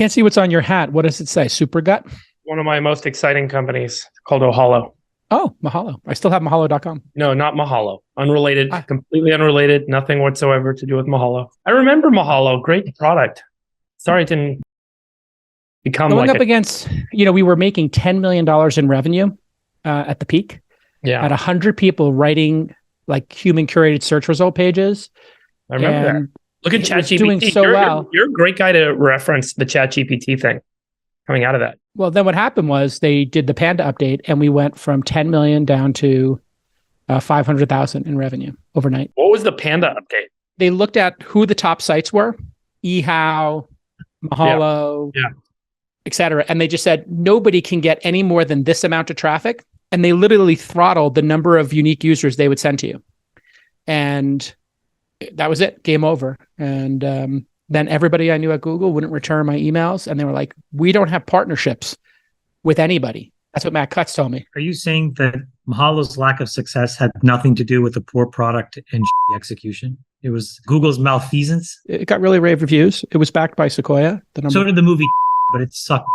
can't see what's on your hat. What does it say? Super Gut? One of my most exciting companies called Ohalo. Oh, Mahalo. I still have mahalo.com. No, not Mahalo. Unrelated, Ah. completely unrelated, nothing whatsoever to do with Mahalo. I remember Mahalo, great product. Sorry it didn't become Going like up against, we were making $10 million in revenue at the peak. Yeah, Had 100 people writing like human curated search result pages. I remember that. Look at it was ChatGPT. doing so well. You're a great guy to reference the ChatGPT thing coming out of that. Well, then what happened was they did the Panda update and we went from 10 million down to 500,000 in revenue overnight. What was the Panda update? They looked at who the top sites were, eHow, Mahalo, et cetera. And they just said, nobody can get any more than this amount of traffic. And they literally throttled the number of unique users they would send to you. And that was it, game over. And then everybody I knew at Google wouldn't return my emails. And they were like, we don't have partnerships with anybody. That's what Matt Cutts told me. Are you saying that Mahalo's lack of success had nothing to do with the poor product and execution? It was Google's malfeasance? It got really rave reviews. It was backed by Sequoia. So did the movie, but it sucked.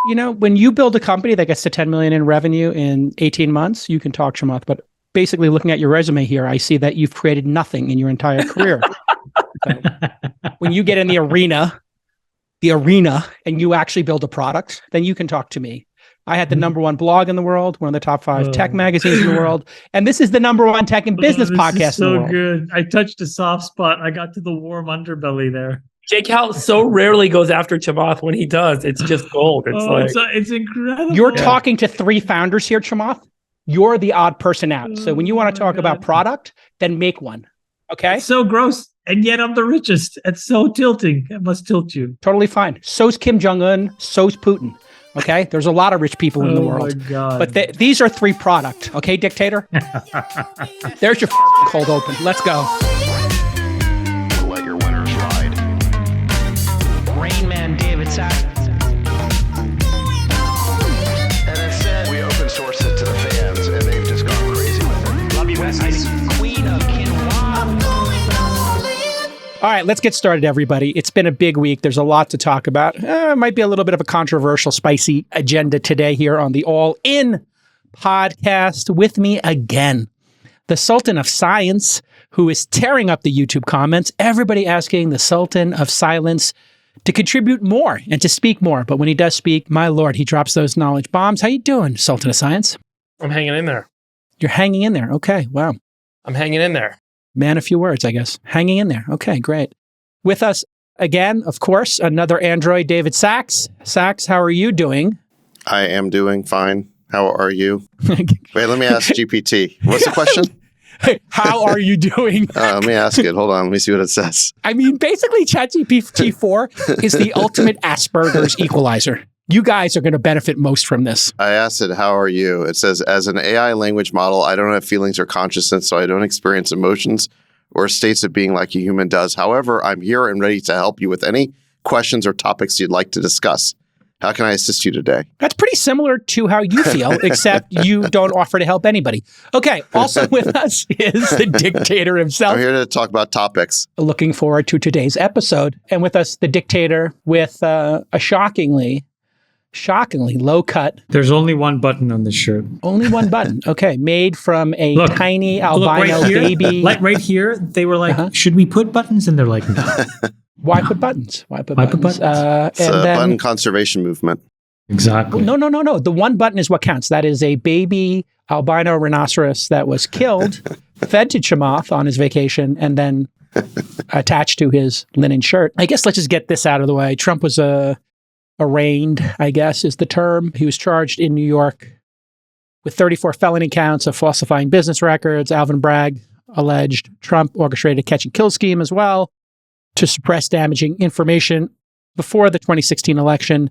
When you build a company that gets to 10 million in revenue in 18 months, you can talk Chamath, but basically looking at your resume here, I see that you've created nothing in your entire career. So when you get in the arena, and you actually build a product, then you can talk to me. I had the number one blog in the world, one of the top 5 tech magazines in the world. And this is the number one tech and business podcast in the world. So good. I touched a soft spot. I got to the warm underbelly there. Jake Hal so rarely goes after Chamath. When he does, it's just gold. It's incredible. You're talking to 3 founders here, Chamath. You're the odd person out. So when you want to talk about product, then make one. Okay? It's so gross. And yet I'm the richest. It's so tilting. It must tilt you. Totally fine. So's Kim Jong-un. So's Putin. Okay? There's a lot of rich people in the world. My God. But these are 3 product. Okay, dictator? There's your cold open. Let's go. Let your winners ride. Rain Man David Sachs. And instead, we open source it to the fans, and they've just gone crazy with it. Love you, Bestie. Queen of quinoa. All right, let's get started, everybody. It's been a big week. There's a lot to talk about. It might be a little bit of a controversial, spicy agenda today here on the All In podcast. With me again, the Sultan of Science, who is tearing up the YouTube comments. Everybody asking the Sultan of Silence to contribute more and to speak more. But when he does speak, my Lord, he drops those knowledge bombs. How you doing, Sultan of Science? I'm hanging in there. You're hanging in there. Okay, wow. I'm hanging in there. Man, a few words, I guess. Hanging in there. Okay, great. With us again, of course, another Android, David Sachs. Sachs, how are you doing? I am doing fine. How are you? Wait, let me ask GPT. What's the question? How are you doing? Let me ask it. Hold on. Let me see what it says. I mean, basically, ChatGPT 4 is the ultimate Asperger's equalizer. You guys are going to benefit most from this. I asked it, how are you? It says, as an AI language model, I don't have feelings or consciousness, so I don't experience emotions or states of being like a human does. However, I'm here and ready to help you with any questions or topics you'd like to discuss. How can I assist you today? That's pretty similar to how you feel, except you don't offer to help anybody. Okay, also with us is the dictator himself. I'm here to talk about topics. Looking forward to today's episode. And with us, the dictator with a shockingly low cut. There's only one button on this shirt. Only one button. Okay. Made from a tiny albino baby. Like right here, they were like, should we put buttons? And they're like, no. Why put buttons? Put buttons? It's a button conservation movement. Exactly. No. The one button is what counts. That is a baby albino rhinoceros that was killed, fed to Chamath on his vacation, and then attached to his linen shirt. I guess let's just get this out of the way. Trump was arraigned, I guess is the term. He was charged in New York with 34 felony counts of falsifying business records. Alvin Bragg alleged Trump orchestrated a catch and kill scheme as well to suppress damaging information before the 2016 election.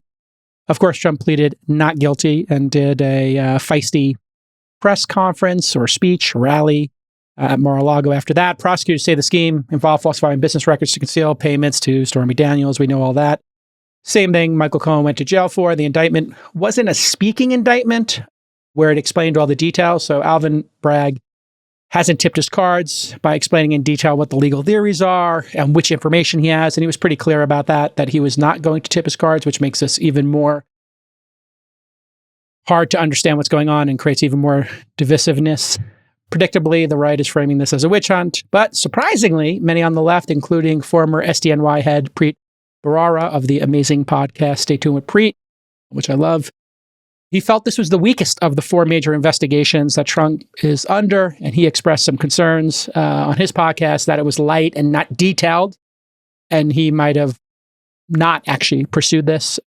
Of course, Trump pleaded not guilty and did a feisty press conference or speech, rally at Mar-a-Lago after that. Prosecutors say the scheme involved falsifying business records to conceal payments to Stormy Daniels. We know all that. Same thing Michael Cohen went to jail for. The indictment wasn't a speaking indictment where it explained all the details. So Alvin Bragg hasn't tipped his cards by explaining in detail what the legal theories are and which information he has. And he was pretty clear about that he was not going to tip his cards, which makes this even more hard to understand what's going on and creates even more divisiveness. Predictably, the right is framing this as a witch hunt, but surprisingly, many on the left, including former SDNY head Preet Bharara of the amazing podcast Stay Tuned with Preet, which I love, he felt this was the weakest of the four major investigations that Trump is under, and he expressed some concerns on his podcast that it was light and not detailed, and he might have not actually pursued this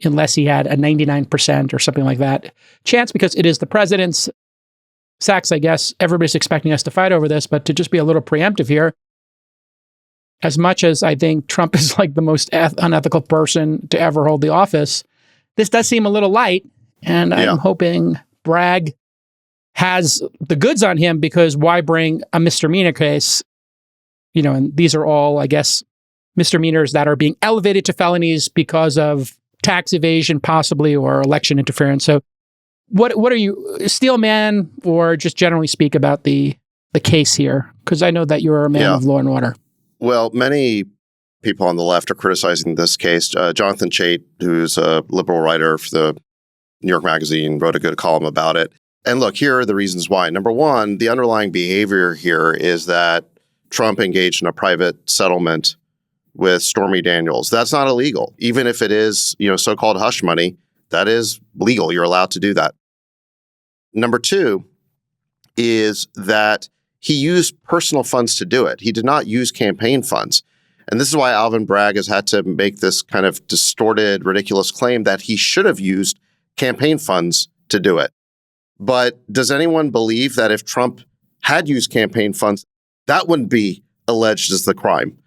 unless he had a 99% or something like that chance, because it is the president's. Sachs, I guess everybody's expecting us to fight over this, but to just be a little preemptive here, as much as I think Trump is like the most unethical person to ever hold the office, this does seem a little light, and I'm hoping Bragg has the goods on him, because why bring a misdemeanor case? And these are all, I guess, misdemeanors that are being elevated to felonies because of tax evasion, possibly, or election interference. So what are you, steel man, or just generally speak about the case here? Because I know that you're a man of law and order. Well, many people on the left are criticizing this case. Jonathan Chait, who's a liberal writer for the New York Magazine, wrote a good column about it. And look, here are the reasons why. Number one, the underlying behavior here is that Trump engaged in a private settlement with Stormy Daniels. That's not illegal. Even if it is, so-called hush money, that is legal. You're allowed to do that. Number two is that he used personal funds to do it. He did not use campaign funds. And this is why Alvin Bragg has had to make this kind of distorted, ridiculous claim that he should have used campaign funds to do it. But does anyone believe that if Trump had used campaign funds, that wouldn't be alleged as the crime?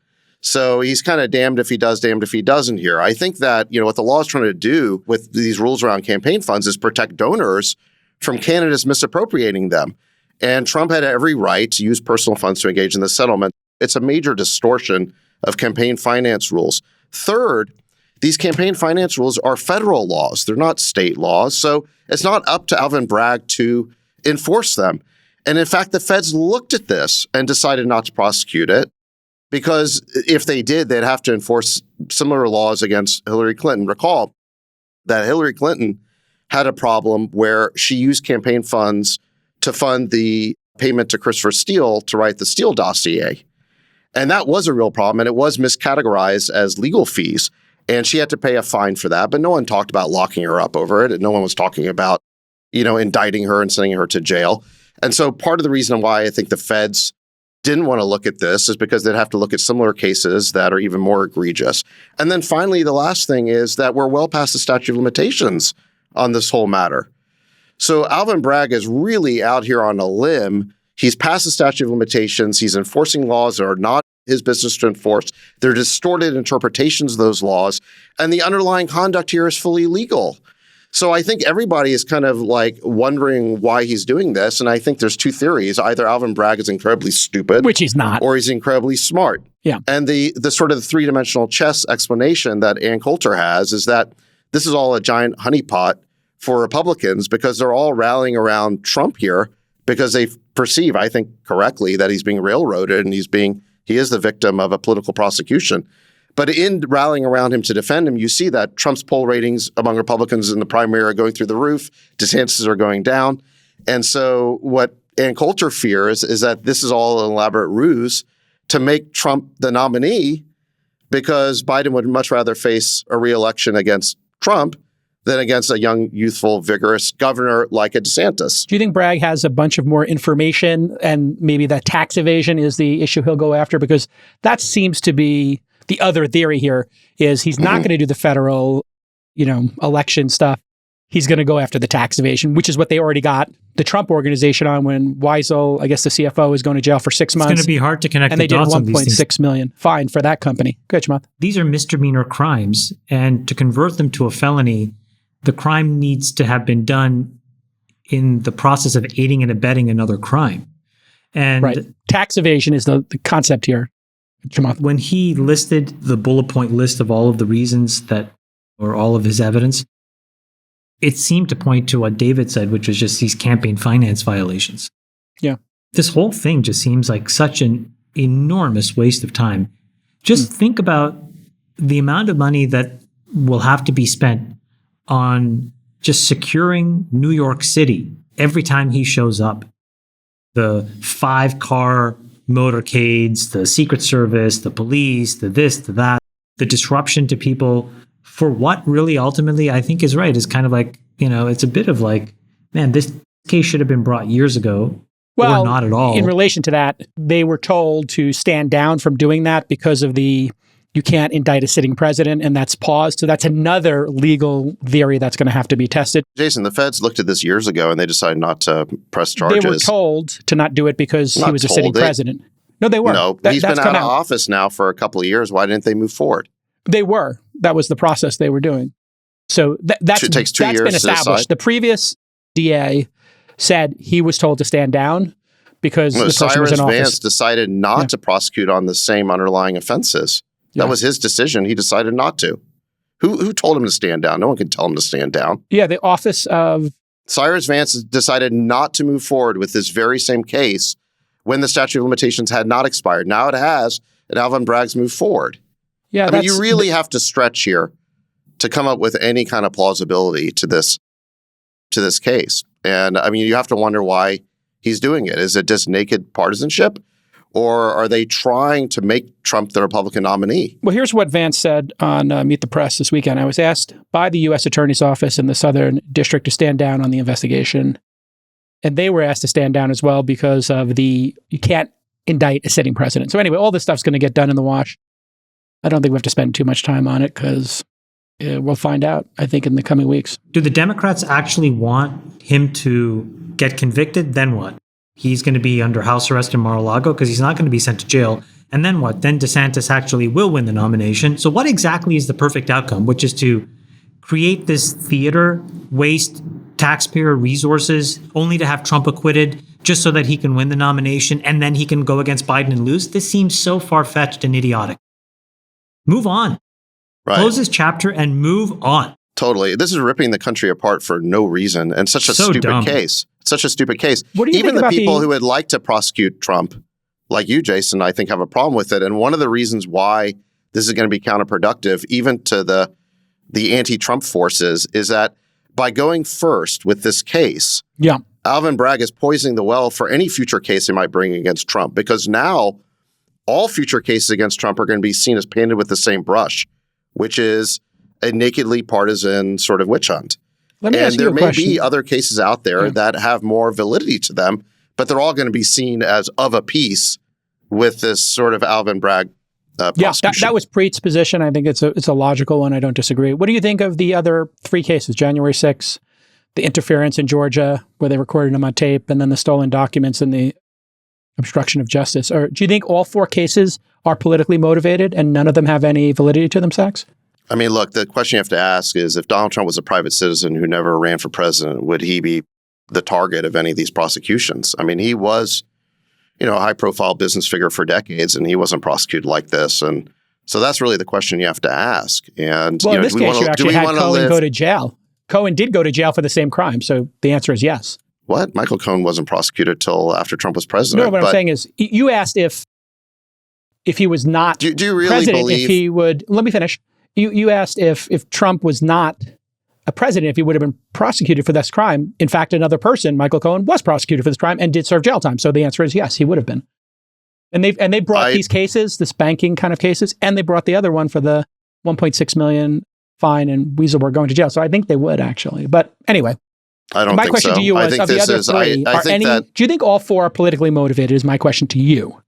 So he's kind of damned if he does, damned if he doesn't here. I think that, what the law is trying to do with these rules around campaign funds is protect donors from candidates misappropriating them. And Trump had every right to use personal funds to engage in the settlement. It's a major distortion of campaign finance rules. Third, these campaign finance rules are federal laws. They're not state laws. So it's not up to Alvin Bragg to enforce them. And in fact, the feds looked at this and decided not to prosecute it, because if they did, they'd have to enforce similar laws against Hillary Clinton. Recall that Hillary Clinton had a problem where she used campaign funds to fund the payment to Christopher Steele to write the Steele dossier. And that was a real problem, and it was miscategorized as legal fees. And she had to pay a fine for that, but no one talked about locking her up over it. And no one was talking about, indicting her and sending her to jail. And so part of the reason why I think the feds didn't want to look at this is because they'd have to look at similar cases that are even more egregious. And then finally, the last thing is that we're well past the statute of limitations on this whole matter. So Alvin Bragg is really out here on a limb. He's past the statute of limitations. He's enforcing laws that are not his business to enforce. They're distorted interpretations of those laws. And the underlying conduct here is fully legal. So I think everybody is kind of like wondering why he's doing this. And I think there's two theories. Either Alvin Bragg is incredibly stupid, which he's not, or he's incredibly smart. Yeah. And the sort of the three-dimensional chess explanation that Ann Coulter has is that this is all a giant honeypot for Republicans, because they're all rallying around Trump here because they perceive, I think correctly, that he's being railroaded and he is the victim of a political prosecution. But in rallying around him to defend him, you see that Trump's poll ratings among Republicans in the primary are going through the roof. DeSantis are going down. And so what Ann Coulter fears is that this is all an elaborate ruse to make Trump the nominee, because Biden would much rather face a re-election against Trump than against a young, youthful, vigorous governor like a DeSantis. Do you think Bragg has a bunch of more information, and maybe that tax evasion is the issue he'll go after? Because that seems to be the other theory here, is he's not going to do the federal, election stuff. He's going to go after the tax evasion, which is what they already got the Trump organization on when Weisel, I guess the CFO, is going to jail for 6 months. It's going to be hard to connect and the dots on these things. And they did $1.6 million fine for that company. Good, Chamath. These are misdemeanor crimes, and to convert them to a felony, the crime needs to have been done in the process of aiding and abetting another crime. And right. Tax evasion is the concept here. Chamath. When he listed the bullet point list of all of the reasons or all of his evidence, it seemed to point to what David said, which was just these campaign finance violations. Yeah. This whole thing just seems like such an enormous waste of time. Just think about the amount of money that will have to be spent on just securing New York City every time he shows up. The 5-car motorcades, the Secret Service, the police, the this, the that, the disruption to people for what really ultimately I think is right is kind of like, it's a bit of like, man, this case should have been brought years ago. Well, or not at all. In relation to that, they were told to stand down from doing that because of you can't indict a sitting president, and that's paused. So that's another legal theory that's going to have to be tested. Jason, the feds looked at this years ago and they decided not to press charges. They were told to not do it because he was a sitting president. No, they were. No, he's been out of office now for a couple of years. Why didn't they move forward? They were. That was the process they were doing. So that's it takes 2 years been established. The previous DA said he was told to stand down because the person was in office. Vance decided not to prosecute on the same underlying offenses. Yeah. That was his decision. He decided not to. Who told him to stand down? No one can tell him to stand down. Yeah, the office of... Cyrus Vance decided not to move forward with this very same case when the statute of limitations had not expired. Now it has, and Alvin Bragg's moved forward. Yeah, I mean, you really have to stretch here to come up with any kind of plausibility to this case. And I mean, you have to wonder why he's doing it. Is it just naked partisanship? Or are they trying to make Trump the Republican nominee? Well, here's what Vance said on Meet the Press this weekend. I was asked by the U.S. Attorney's Office in the Southern District to stand down on the investigation. And they were asked to stand down as well because of you can't indict a sitting president. So anyway, all this stuff's going to get done in the wash. I don't think we have to spend too much time on it because we'll find out, I think, in the coming weeks. Do the Democrats actually want him to get convicted? Then what? He's going to be under house arrest in Mar-a-Lago because he's not going to be sent to jail. And then what? Then DeSantis actually will win the nomination. So what exactly is the perfect outcome, which is to create this theater, waste taxpayer resources, only to have Trump acquitted just so that he can win the nomination and then he can go against Biden and lose? This seems so far-fetched and idiotic. Move on. Right. Close this chapter and move on. Totally. This is ripping the country apart for no reason and such a stupid case. Such a stupid case. What do you Even think the about people who would like to prosecute Trump, like you, Jason, I think have a problem with it. And one of the reasons why this is going to be counterproductive, even to the anti-Trump forces, is that by going first with this case, Alvin Bragg is poisoning the well for any future case he might bring against Trump, because now all future cases against Trump are going to be seen as painted with the same brush, which is a nakedly partisan sort of witch hunt. Let me ask you a question. And there may be other cases out there that have more validity to them, but they're all going to be seen as of a piece with this sort of Alvin Bragg prosecution. That was Preet's position. I think it's a logical one. I don't disagree. What do you think of the other 3 cases? January 6th, the interference in Georgia, where they recorded him on tape, and then the stolen documents and the obstruction of justice. Or do you think all 4 cases are politically motivated and none of them have any validity to them, Sachs? I mean, look, the question you have to ask is, if Donald Trump was a private citizen who never ran for president, would he be the target of any of these prosecutions? I mean, he was, a high-profile business figure for decades, and he wasn't prosecuted like this. And so that's really the question you have to ask. And in this case, you actually had Cohen go to jail. Cohen did go to jail for the same crime, so the answer is yes. What? Michael Cohen wasn't prosecuted till after Trump was president. No, what I'm saying is, you asked if he was not do you really president, believe... if he would... Let me finish. You asked if Trump was not a president, if he would have been prosecuted for this crime. In fact, another person, Michael Cohen, was prosecuted for this crime and did serve jail time. So the answer is yes, he would have been. And they brought these cases, this banking kind of cases, and they brought the other one for the $1.6 million fine, and Weasel were going to jail. So I think they would actually. But anyway, I don't. My think question so. to you was, of the other 3, do you think all 4 are politically motivated? Is my question to you.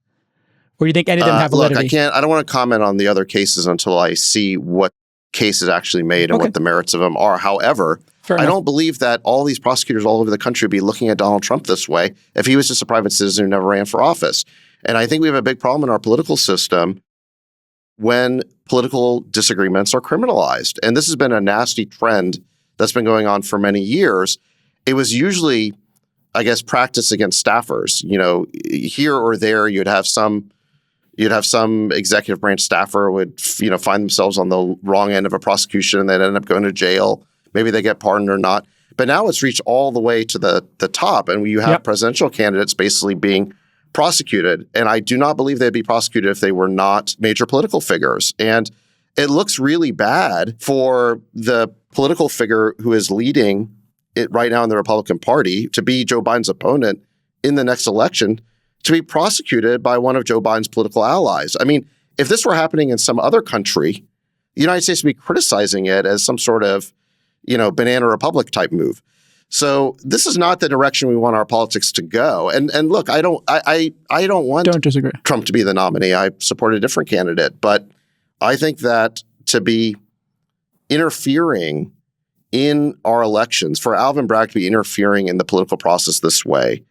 Or do you think any of them have validity? Look, I don't want to comment on the other cases until I see what cases actually made and what the merits of them are. However, I don't believe that all these prosecutors all over the country would be looking at Donald Trump this way if he was just a private citizen who never ran for office. And I think we have a big problem in our political system when political disagreements are criminalized. And this has been a nasty trend that's been going on for many years. It was usually, I guess, practice against staffers. Here or there, you'd have some executive branch staffer would, find themselves on the wrong end of a prosecution and they'd end up going to jail. Maybe they get pardoned or not. But now it's reached all the way to the top, and you have presidential candidates basically being prosecuted. And I do not believe they'd be prosecuted if they were not major political figures. And it looks really bad for the political figure who is leading it right now in the Republican Party to be Joe Biden's opponent in the next election to be prosecuted by one of Joe Biden's political allies. I mean, if this were happening in some other country, the United States would be criticizing it as some sort of, banana republic type move. So this is not the direction we want our politics to go. And look, I don't disagree. Trump to be the nominee. I support a different candidate, but I think that to be interfering in our elections, for Alvin Bragg to be interfering in the political process this way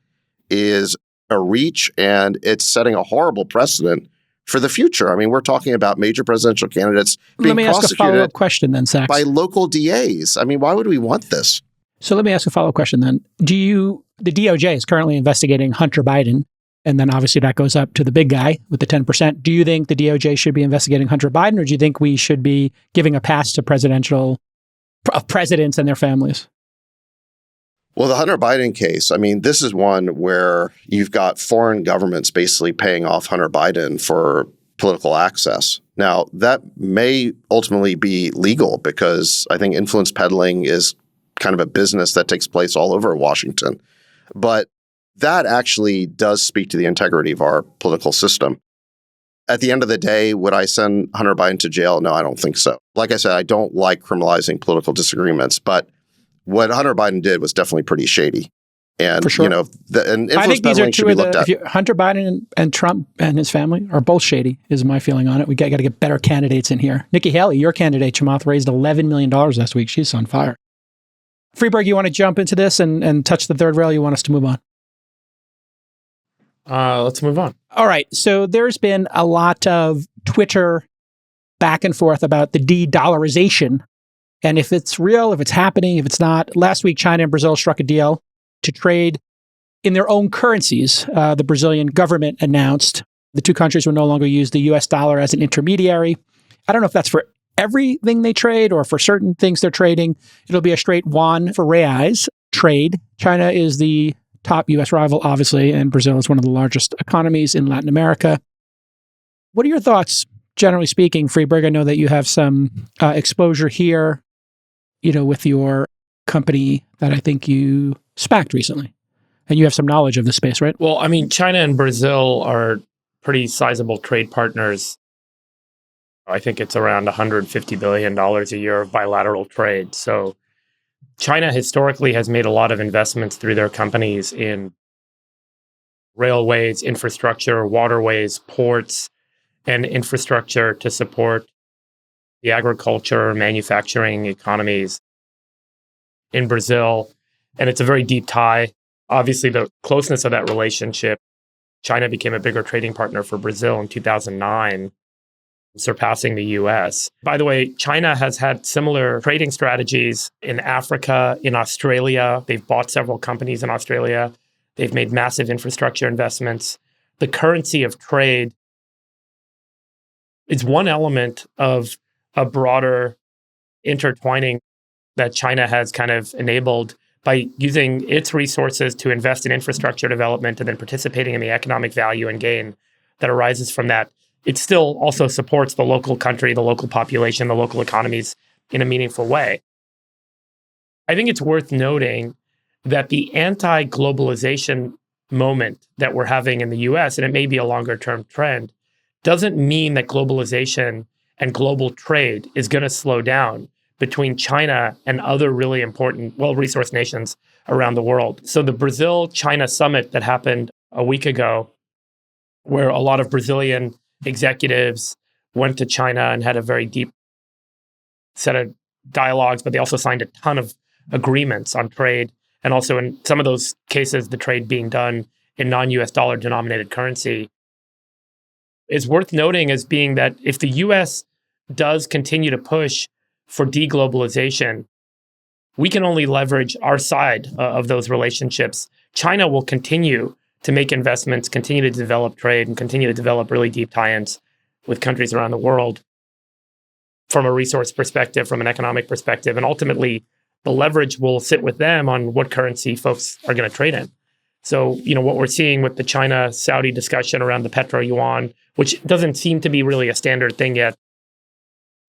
is a reach, and it's setting a horrible precedent for the future. I mean, we're talking about major presidential candidates being Let me ask a follow-up question then, Sachs. by local DAs. I mean, why would we want this? So let me ask a follow-up question then. The DOJ is currently investigating Hunter Biden, and then obviously that goes up to the big guy with the 10%. Do you think the DOJ should be investigating Hunter Biden, or do you think we should be giving a pass to presidents and their families? Well, the Hunter Biden case, I mean, this is one where you've got foreign governments basically paying off Hunter Biden for political access. Now, that may ultimately be legal because I think influence peddling is kind of a business that takes place all over Washington. But that actually does speak to the integrity of our political system. At the end of the day, would I send Hunter Biden to jail? No, I don't think so. Like I said, I don't like criminalizing political disagreements, but what Hunter Biden did was definitely pretty shady. And, for sure. And I think these are two of the, Hunter Biden and Trump and his family are both shady, is my feeling on it. We got to get better candidates in here. Nikki Haley, your candidate, Chamath, raised $11 million last week. She's on fire. Freeberg, you want to jump into this and touch the third rail? You want us to move on? Let's move on. All right. So there's been a lot of Twitter back and forth about the de-dollarization. And if it's real, if it's happening, if it's not. Last week, China and Brazil struck a deal to trade in their own currencies. The Brazilian government announced the two countries will no longer use the US dollar as an intermediary. I don't know if that's for everything they trade or for certain things they're trading. It'll be a straight yuan for reais trade. China is the top US rival, obviously, and Brazil is one of the largest economies in Latin America. What are your thoughts, generally speaking, Freeberg? I know that you have some exposure here, with your company that I think you SPAC'd recently, and you have some knowledge of the space, right? Well, I mean, China and Brazil are pretty sizable trade partners. I think it's around $150 billion a year of bilateral trade. So China historically has made a lot of investments through their companies in railways, infrastructure, waterways, ports, and infrastructure to support the agriculture, manufacturing economies in Brazil. And it's a very deep tie. Obviously, the closeness of that relationship, China became a bigger trading partner for Brazil in 2009, surpassing the US. By the way, China has had similar trading strategies in Africa, in Australia. They've bought several companies in Australia. They've made massive infrastructure investments. The currency of trade is one element of a broader intertwining that China has kind of enabled by using its resources to invest in infrastructure development and then participating in the economic value and gain that arises from that. It still also supports the local country, the local population, the local economies in a meaningful way. I think it's worth noting that the anti-globalization moment that we're having in the US, and it may be a longer-term trend, doesn't mean that globalization and global trade is going to slow down between China and other really important, well-resourced nations around the world. So the Brazil-China summit that happened a week ago, where a lot of Brazilian executives went to China and had a very deep set of dialogues, but they also signed a ton of agreements on trade. And also in some of those cases, the trade being done in non-US dollar denominated currency is worth noting as being that if the US does continue to push for deglobalization, we can only leverage our side of those relationships. China will continue to make investments, continue to develop trade, and continue to develop really deep tie-ins with countries around the world from a resource perspective, from an economic perspective. And ultimately, the leverage will sit with them on what currency folks are going to trade in. So, what we're seeing with the China-Saudi discussion around the petro-yuan, which doesn't seem to be really a standard thing yet,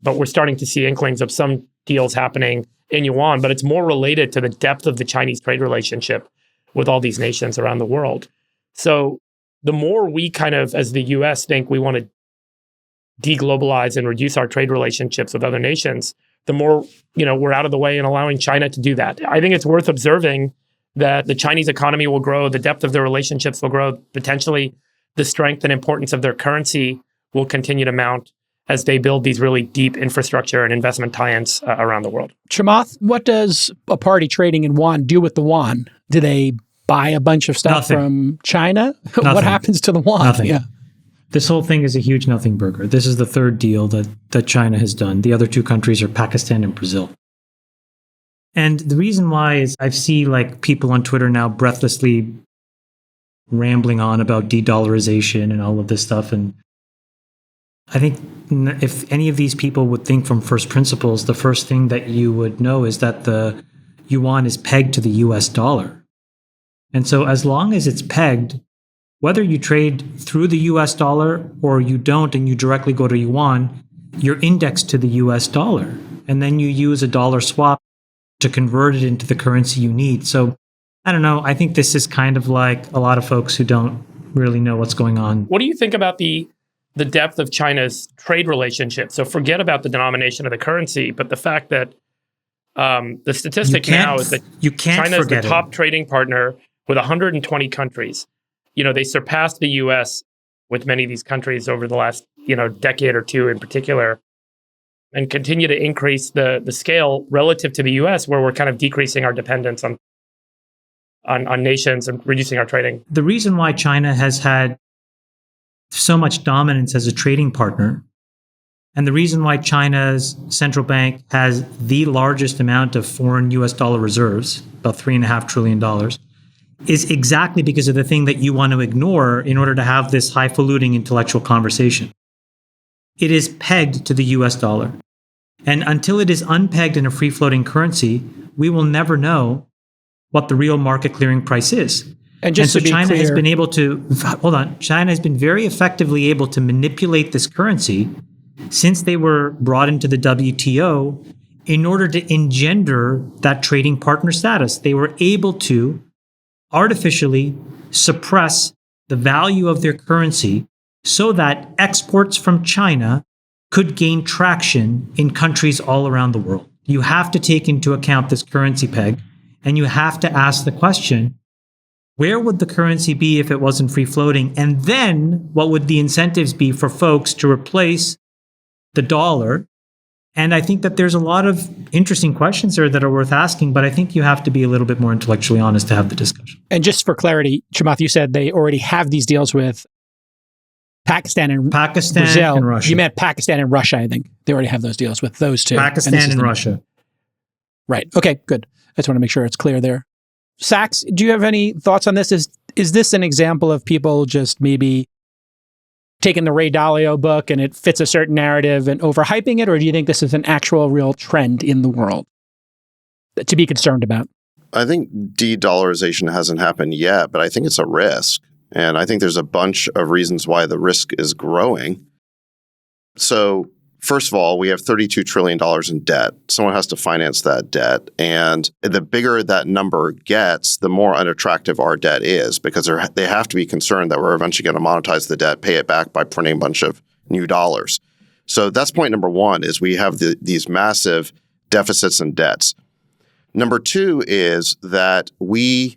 but we're starting to see inklings of some deals happening in yuan, but it's more related to the depth of the Chinese trade relationship with all these nations around the world. So the more we kind of, as the US, think we want to deglobalize and reduce our trade relationships with other nations, the more, we're out of the way and allowing China to do that. I think it's worth observing that the Chinese economy will grow, the depth of their relationships will grow, potentially the strength and importance of their currency will continue to mount as they build these really deep infrastructure and investment tie-ins around the world. Chamath, what does a party trading in yuan do with the yuan? Do they buy a bunch of stuff from China? What happens to the yuan? Nothing. Yeah. This whole thing is a huge nothing burger. This is the third deal that China has done. The other two countries are Pakistan and Brazil. And the reason why is I see people on Twitter now breathlessly rambling on about de-dollarization and all of this stuff. And I think if any of these people would think from first principles, the first thing that you would know is that the yuan is pegged to the US dollar. And so as long as it's pegged, whether you trade through the US dollar or you don't and you directly go to yuan, you're indexed to the US dollar. And then you use a dollar swap to convert it into the currency you need. So I don't know. I think this is kind of like a lot of folks who don't really know what's going on. What do you think about the depth of China's trade relationship? So forget about the denomination of the currency, but the fact that the statistic now is that China is the top trading partner with 120 countries. They surpassed the US with many of these countries over the last, decade or two in particular, and continue to increase the scale relative to the US, where we're kind of decreasing our dependence on nations and reducing our trading. The reason why China has had so much dominance as a trading partner, and the reason why China's central bank has the largest amount of foreign US dollar reserves, about $3.5 trillion, is exactly because of the thing that you want to ignore in order to have this highfalutin intellectual conversation. It is pegged to the US dollar. And until it is unpegged in a free-floating currency, we will never know what the real market clearing price is. And just so to be China clear, has been able to, China has been very effectively able to manipulate this currency since they were brought into the WTO in order to engender that trading partner status. They were able to artificially suppress the value of their currency so that exports from China could gain traction in countries all around the world. You have to take into account this currency peg, and you have to ask the question, where would the currency be if it wasn't free floating? And then what would the incentives be for folks to replace the dollar? And I think that there's a lot of interesting questions there that are worth asking, but I think you have to be a little bit more intellectually honest to have the discussion. And just for clarity, Chamath, you said they already have these deals with Pakistan and Brazil. And Russia. You meant Pakistan and Russia, I think. They already have those deals with those two. Pakistan and Russia. Right. Okay, good. I just want to make sure it's clear there. Sachs, do you have any thoughts on this? Is this an example of people just maybe taking the Ray Dalio book and it fits a certain narrative and overhyping it, or do you think this is an actual real trend in the world to be concerned about? I think de-dollarization hasn't happened yet, but I think it's a risk. And I think there's a bunch of reasons why the risk is growing. So first of all, we have $32 trillion in debt. Someone has to finance that debt. And the bigger that number gets, the more unattractive our debt is, because they have to be concerned that we're eventually going to monetize the debt, pay it back by printing a bunch of new dollars. So that's point number one, is we have these massive deficits and debts. Number two is that we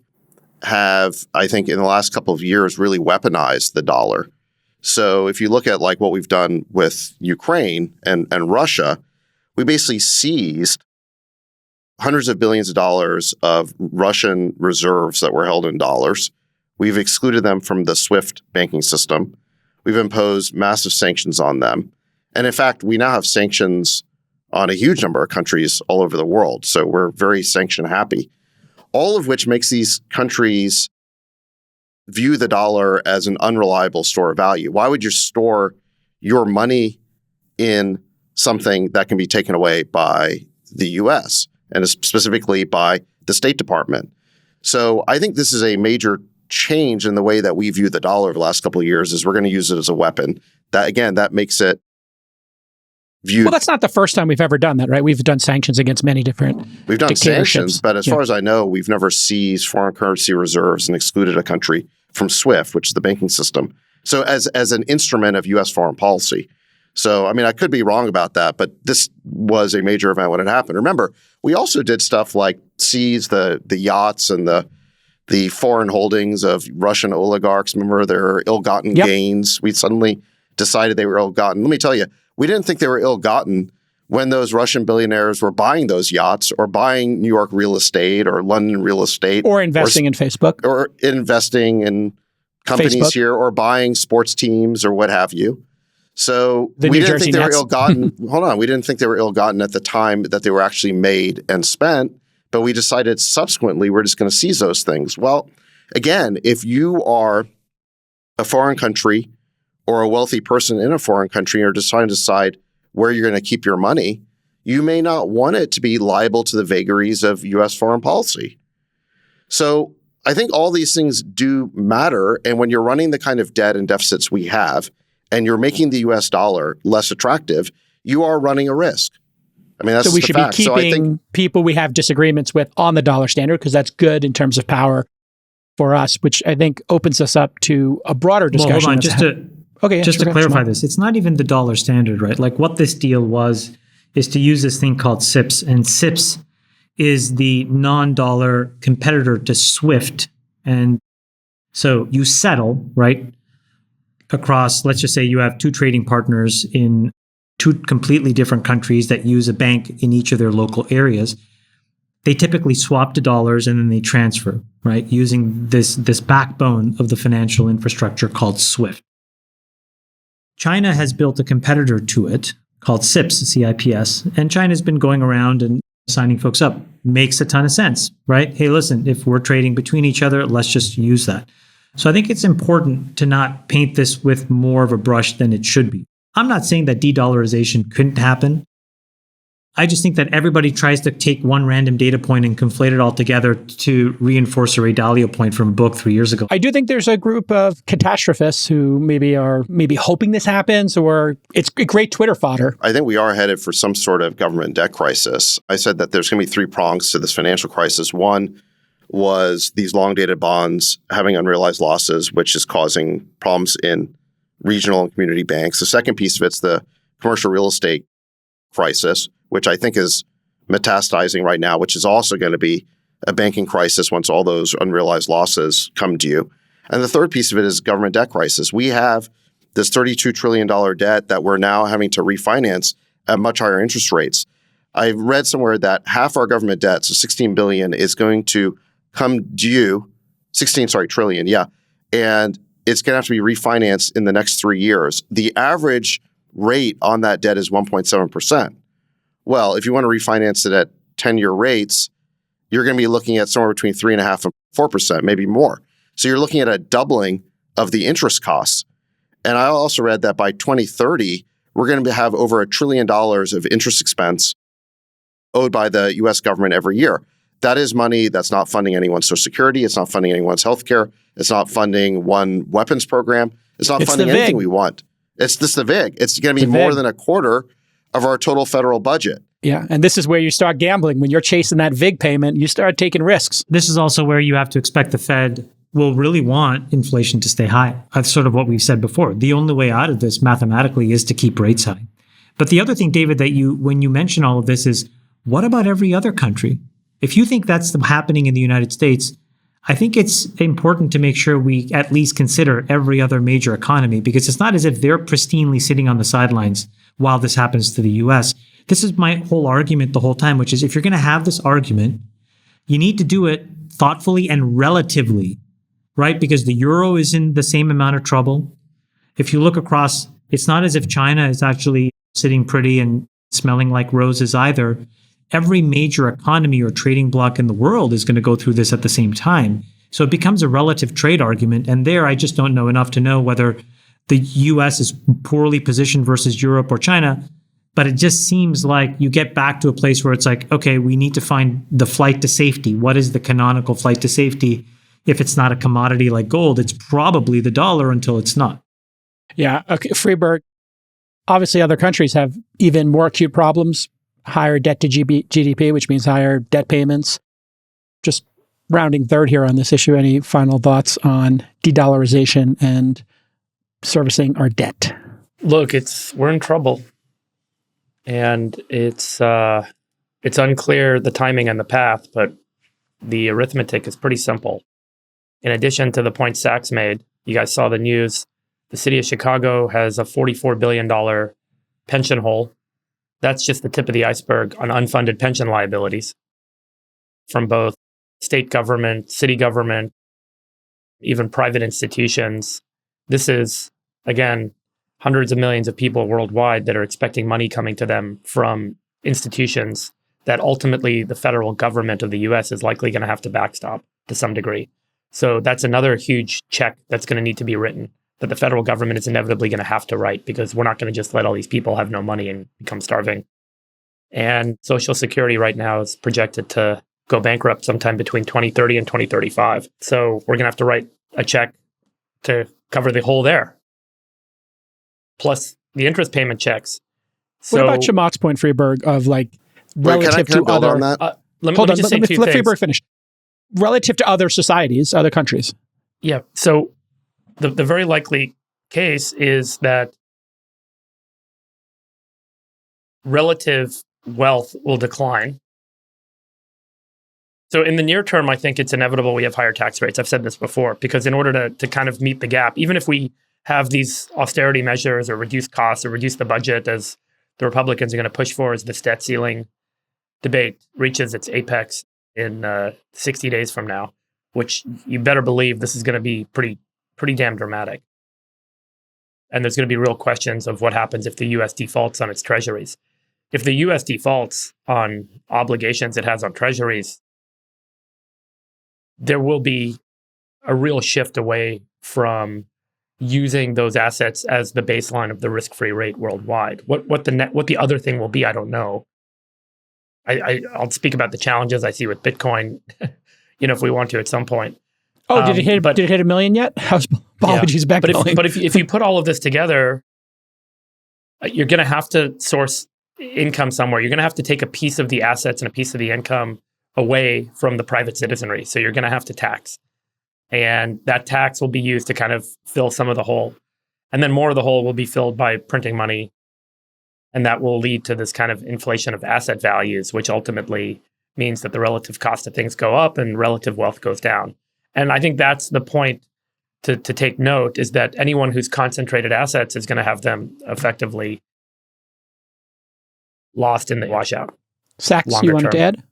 have, I think, in the last couple of years, really weaponized the dollar. So if you look at like what we've done with Ukraine and Russia, we basically seized hundreds of billions of dollars of Russian reserves that were held in dollars. We've excluded them from the SWIFT banking system. We've imposed massive sanctions on them. And in fact, we now have sanctions on a huge number of countries all over the world. So we're very sanction happy. All of which makes these countries view the dollar as an unreliable store of value. Why would you store your money in something that can be taken away by the US? and specifically by the State Department. So I think this is a major change in the way that we view the dollar over the last couple of years, is we're going to use it as a weapon. That, again, that makes it viewed. Well, that's not the first time we've ever done that, right? We've done sanctions against many different We've done sanctions, but as Yeah. far as I know, we've never seized foreign currency reserves and excluded a country from SWIFT, which is the banking system. So as an instrument of U.S. foreign policy. So, I mean, I could be wrong about that, but this was a major event when it happened. Remember, we also did stuff like seize the yachts and the foreign holdings of Russian oligarchs. Remember their ill-gotten gains? We suddenly decided they were ill-gotten. Let me tell you, we didn't think they were ill-gotten when those Russian billionaires were buying those yachts or buying New York real estate or London real estate. Or investing in Facebook. Or investing in companies Facebook. here or buying sports teams or what have you. So The we New didn't Jersey think they were Nets. ill-gotten. Hold on. We didn't think they were ill-gotten at the time that they were actually made and spent, but we decided subsequently we're just going to seize those things. Well, again, if you are a foreign country or a wealthy person in a foreign country and are just trying to decide where you're going to keep your money, you may not want it to be liable to the vagaries of U.S. foreign policy. So I think all these things do matter. And when you're running the kind of debt and deficits we have, and you're making the U.S. dollar less attractive, you are running a risk. I mean, that's So we the should fact. be So I keeping think people we have disagreements with on the dollar standard because that's good in terms of power for us, which I think opens us up to a broader discussion. Well, hold on, just to clarify Shmuel. this, it's not even the dollar standard, right? Like what this deal was is to use this thing called SIPS, and SIPS is the non-dollar competitor to SWIFT. And so you settle, right, across, let's just say you have two trading partners in two completely different countries that use a bank in each of their local areas. They typically swap to dollars and then they transfer, right, using this backbone of the financial infrastructure called SWIFT. China has built a competitor to it called CIPS, C-I-P-S, and China's been going around and signing folks up. Makes a ton of sense, right? Hey, listen, if we're trading between each other, let's just use that. So I think it's important to not paint this with more of a brush than it should be. I'm not saying that de-dollarization couldn't happen. I just think that everybody tries to take one random data point and conflate it all together to reinforce a Ray Dalio point from a book 3 years ago. I do think there's a group of catastrophists who maybe are hoping this happens, or it's great Twitter fodder. I think we are headed for some sort of government debt crisis. I said that there's going to be three prongs to this financial crisis. One was these long-dated bonds having unrealized losses, which is causing problems in regional and community banks. The second piece of it's the commercial real estate crisis, which I think is metastasizing right now, which is also going to be a banking crisis once all those unrealized losses come to you. And the third piece of it is government debt crisis. We have this $32 trillion debt that we're now having to refinance at much higher interest rates. I read somewhere that half our government debt, so $16 billion, is going to come due, trillion, yeah. And it's going to have to be refinanced in the next 3 years. The average rate on that debt is 1.7%. Well, if you want to refinance it at 10-year rates, you're going to be looking at somewhere between 3.5% and 4%, maybe more. So you're looking at a doubling of the interest costs. And I also read that by 2030, we're going to have over $1 trillion of interest expense owed by the U.S. government every year. That is money that's not funding anyone's Social Security. It's not funding anyone's healthcare. It's not funding one weapons program. It's not funding anything we want. It's just the VIG. It's going to be more than a quarter of our total federal budget. Yeah, and this is where you start gambling. When you're chasing that VIG payment, you start taking risks. This is also where you have to expect the Fed will really want inflation to stay high. That's sort of what we've said before. The only way out of this mathematically is to keep rates high. But the other thing, David, that when you mention all of this is, what about every other country? If you think that's happening in the United States, I think it's important to make sure we at least consider every other major economy, because it's not as if they're pristinely sitting on the sidelines while this happens to the US. This is my whole argument the whole time, which is if you're going to have this argument, you need to do it thoughtfully and relatively, right? Because the euro is in the same amount of trouble. If you look across, it's not as if China is actually sitting pretty and smelling like roses either. Every major economy or trading bloc in the world is going to go through this at the same time. So it becomes a relative trade argument. And there, I just don't know enough to know whether the US is poorly positioned versus Europe or China. But it just seems like you get back to a place where it's like, okay, we need to find the flight to safety. What is the canonical flight to safety? If it's not a commodity like gold, it's probably the dollar until it's not. Yeah. Okay. Freeberg, obviously other countries have even more acute problems, higher debt to GDP, which means higher debt payments. Just rounding third here on this issue, any final thoughts on de-dollarization and servicing our debt? Look, we're in trouble. And it's unclear the timing and the path, but the arithmetic is pretty simple. In addition to the point Sachs made, you guys saw the news, the city of Chicago has a $44 billion pension hole. That's just the tip of the iceberg on unfunded pension liabilities from both state government, city government, even private institutions. This is, again, hundreds of millions of people worldwide that are expecting money coming to them from institutions that ultimately the federal government of the US is likely going to have to backstop to some degree. So that's another huge check that's going to need to be written that the federal government is inevitably going to have to write, because we're not going to just let all these people have no money and become starving. And Social Security right now is projected to go bankrupt sometime between 2030 and 2035. So we're going to have to write a check to cover the hole there, plus the interest payment checks. What about Chamath's point, Freeberg, of like relative can I to build other... on that? Let Hold me on, just say two let things. Freeberg finish. Relative to other societies, other countries. Yeah. So the very likely case is that relative wealth will decline. So in the near term, I think it's inevitable we have higher tax rates. I've said this before, because in order to kind of meet the gap, even if we have these austerity measures or reduce costs or reduce the budget, as the Republicans are going to push for as this debt ceiling debate reaches its apex in 60 days from now, which you better believe this is going to be pretty damn dramatic. And there's going to be real questions of what happens if the U.S. defaults on its treasuries. If the U.S. defaults on obligations it has on treasuries, there will be a real shift away from using those assets as the baseline of the risk-free rate worldwide. What the other thing will be, I don't know. I'll speak about the challenges I see with Bitcoin, if we want to at some point. Oh, did it hit $1 million yet? How's apologies back? But if you put all of this together, you're going to have to source income somewhere. You're going to have to take a piece of the assets and a piece of the income away from the private citizenry. So you're going to have to tax. And that tax will be used to kind of fill some of the hole. And then more of the hole will be filled by printing money. And that will lead to this kind of inflation of asset values, which ultimately means that the relative cost of things go up and relative wealth goes down. And I think that's the point to take note, is that anyone who's concentrated assets is going to have them effectively lost in the washout. Sachs, you wanted to add?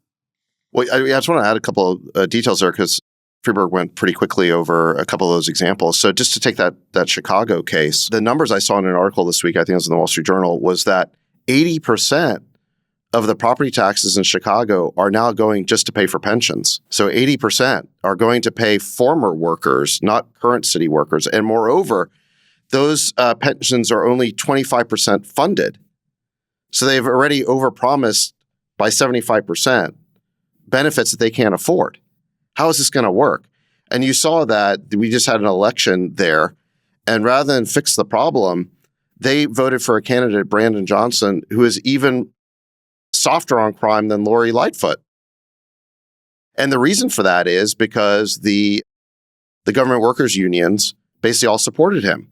Well, I just want to add a couple of details there, because Freeberg went pretty quickly over a couple of those examples. So just to take that Chicago case, the numbers I saw in an article this week, I think it was in the Wall Street Journal, was that 80% of the property taxes in Chicago are now going just to pay for pensions. So 80% are going to pay former workers, not current city workers. And moreover, those pensions are only 25% funded. So they've already overpromised by 75% benefits that they can't afford. How is this going to work? And you saw that we just had an election there, and rather than fix the problem, they voted for a candidate, Brandon Johnson, who is even softer on crime than Lori Lightfoot. And the reason for that is because the government workers unions basically all supported him.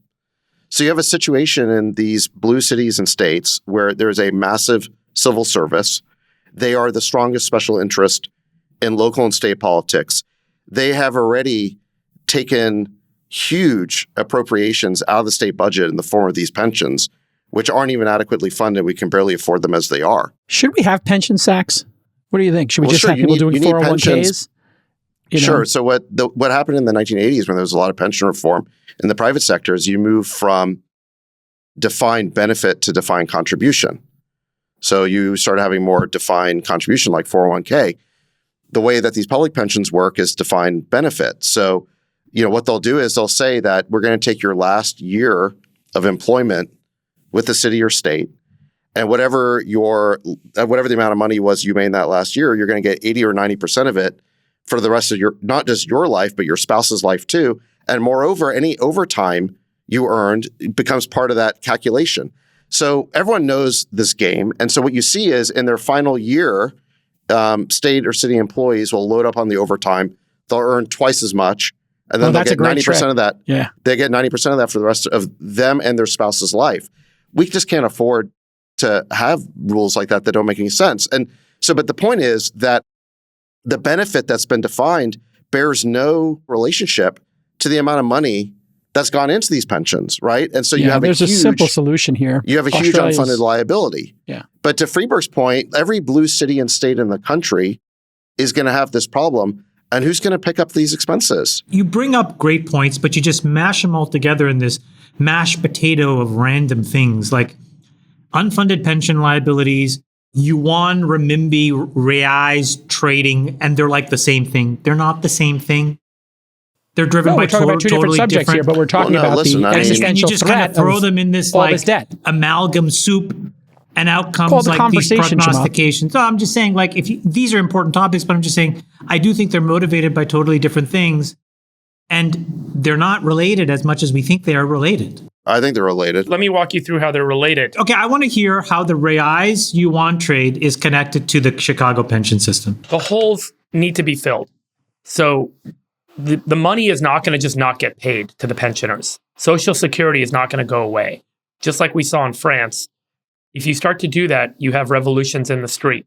So you have a situation in these blue cities and states where there's a massive civil service. They are the strongest special interest in local and state politics. They have already taken huge appropriations out of the state budget in the form of these pensions, which aren't even adequately funded. We can barely afford them as they are. Should we have pension Sachs? What do you think? Should we just have people doing 401ks? Sure. So what happened in the 1980s when there was a lot of pension reform in the private sector is you move from defined benefit to defined contribution. So you start having more defined contribution like 401k. The way that these public pensions work is defined benefit. So, what they'll do is they'll say that we're going to take your last year of employment with the city or state, And whatever the amount of money was you made in that last year, you're going to get 80 or 90% of it for the rest of your, not just your life, but your spouse's life too. And moreover, any overtime you earned becomes part of that calculation. So everyone knows this game. And so what you see is in their final year, state or city employees will load up on the overtime. They'll earn twice as much. And then they'll get 90% of that. Yeah. They get 90% of that for the rest of them and their spouse's life. We just can't afford to have rules like that don't make any sense. And so, but the point is that the benefit that's been defined bears no relationship to the amount of money that's gone into these pensions, right? And so you have there's a simple solution here. You have a huge unfunded liability. Yeah. But to Freeberg's point, every blue city and state in the country is going to have this problem. And who's going to pick up these expenses? You bring up great points, but you just mash them all together in this mashed potato of random things like unfunded pension liabilities, yuan, renminbi, reais trading, and they're like the same thing. They're not the same thing. They're driven by we're talking about two different subjects here, but we're talking about the existential and you just threat kind of throw them in this like amalgam soup and outcomes like these prognostications. So I'm just saying, like, these are important topics, but I'm just saying I do think they're motivated by totally different things, and they're not related as much as we think they are related. I think they're related. Let me walk you through how they're related. Okay, I want to hear how the reais yuan trade is connected to the Chicago pension system. The holes need to be filled. So the money is not going to just not get paid to the pensioners. Social Security is not going to go away. Just like we saw in France, if you start to do that, you have revolutions in the street.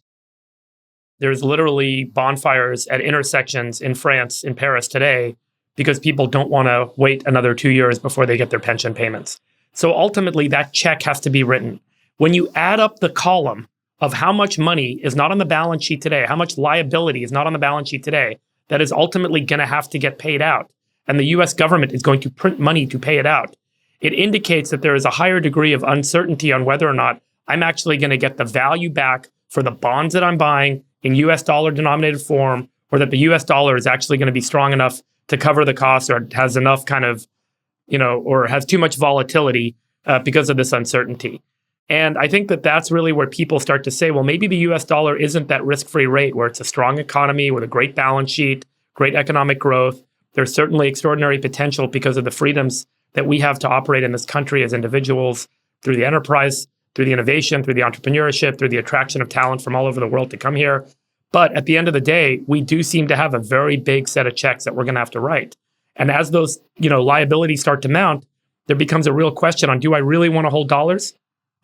There's literally bonfires at intersections in France, in Paris today, because people don't want to wait another 2 years before they get their pension payments. So ultimately, that check has to be written. When you add up the column of how much money is not on the balance sheet today, how much liability is not on the balance sheet today, that is ultimately going to have to get paid out, and the US government is going to print money to pay it out, it indicates that there is a higher degree of uncertainty on whether or not I'm actually going to get the value back for the bonds that I'm buying in US dollar denominated form, or that the US dollar is actually going to be strong enough to cover the cost, or has enough kind of, or has too much volatility because of this uncertainty. And I think that that's really where people start to say, well, maybe the US dollar isn't that risk-free rate where it's a strong economy with a great balance sheet, great economic growth. There's certainly extraordinary potential because of the freedoms that we have to operate in this country as individuals through the enterprise, through the innovation, through the entrepreneurship, through the attraction of talent from all over the world to come here. But at the end of the day, we do seem to have a very big set of checks that we're going to have to write. And as those, liabilities start to mount, there becomes a real question on, do I really want to hold dollars?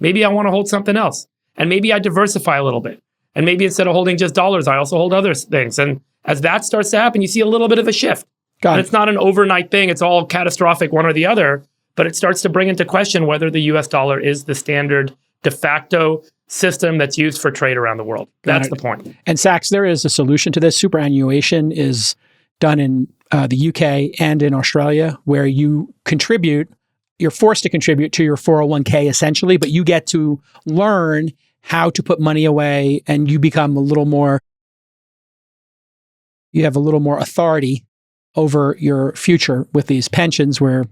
Maybe I want to hold something else. And maybe I diversify a little bit. And maybe instead of holding just dollars, I also hold other things. And as that starts to happen, you see a little bit of a shift. And it's not an overnight thing. It's all catastrophic, one or the other. But it starts to bring into question whether the US dollar is the standard de facto system that's used for trade around the world. That's the point. And Sachs, there is a solution to this. Superannuation is done in the UK and in Australia, where you're forced to contribute to your 401k essentially, but you get to learn how to put money away, and you become you have a little more authority over your future with these pensions, where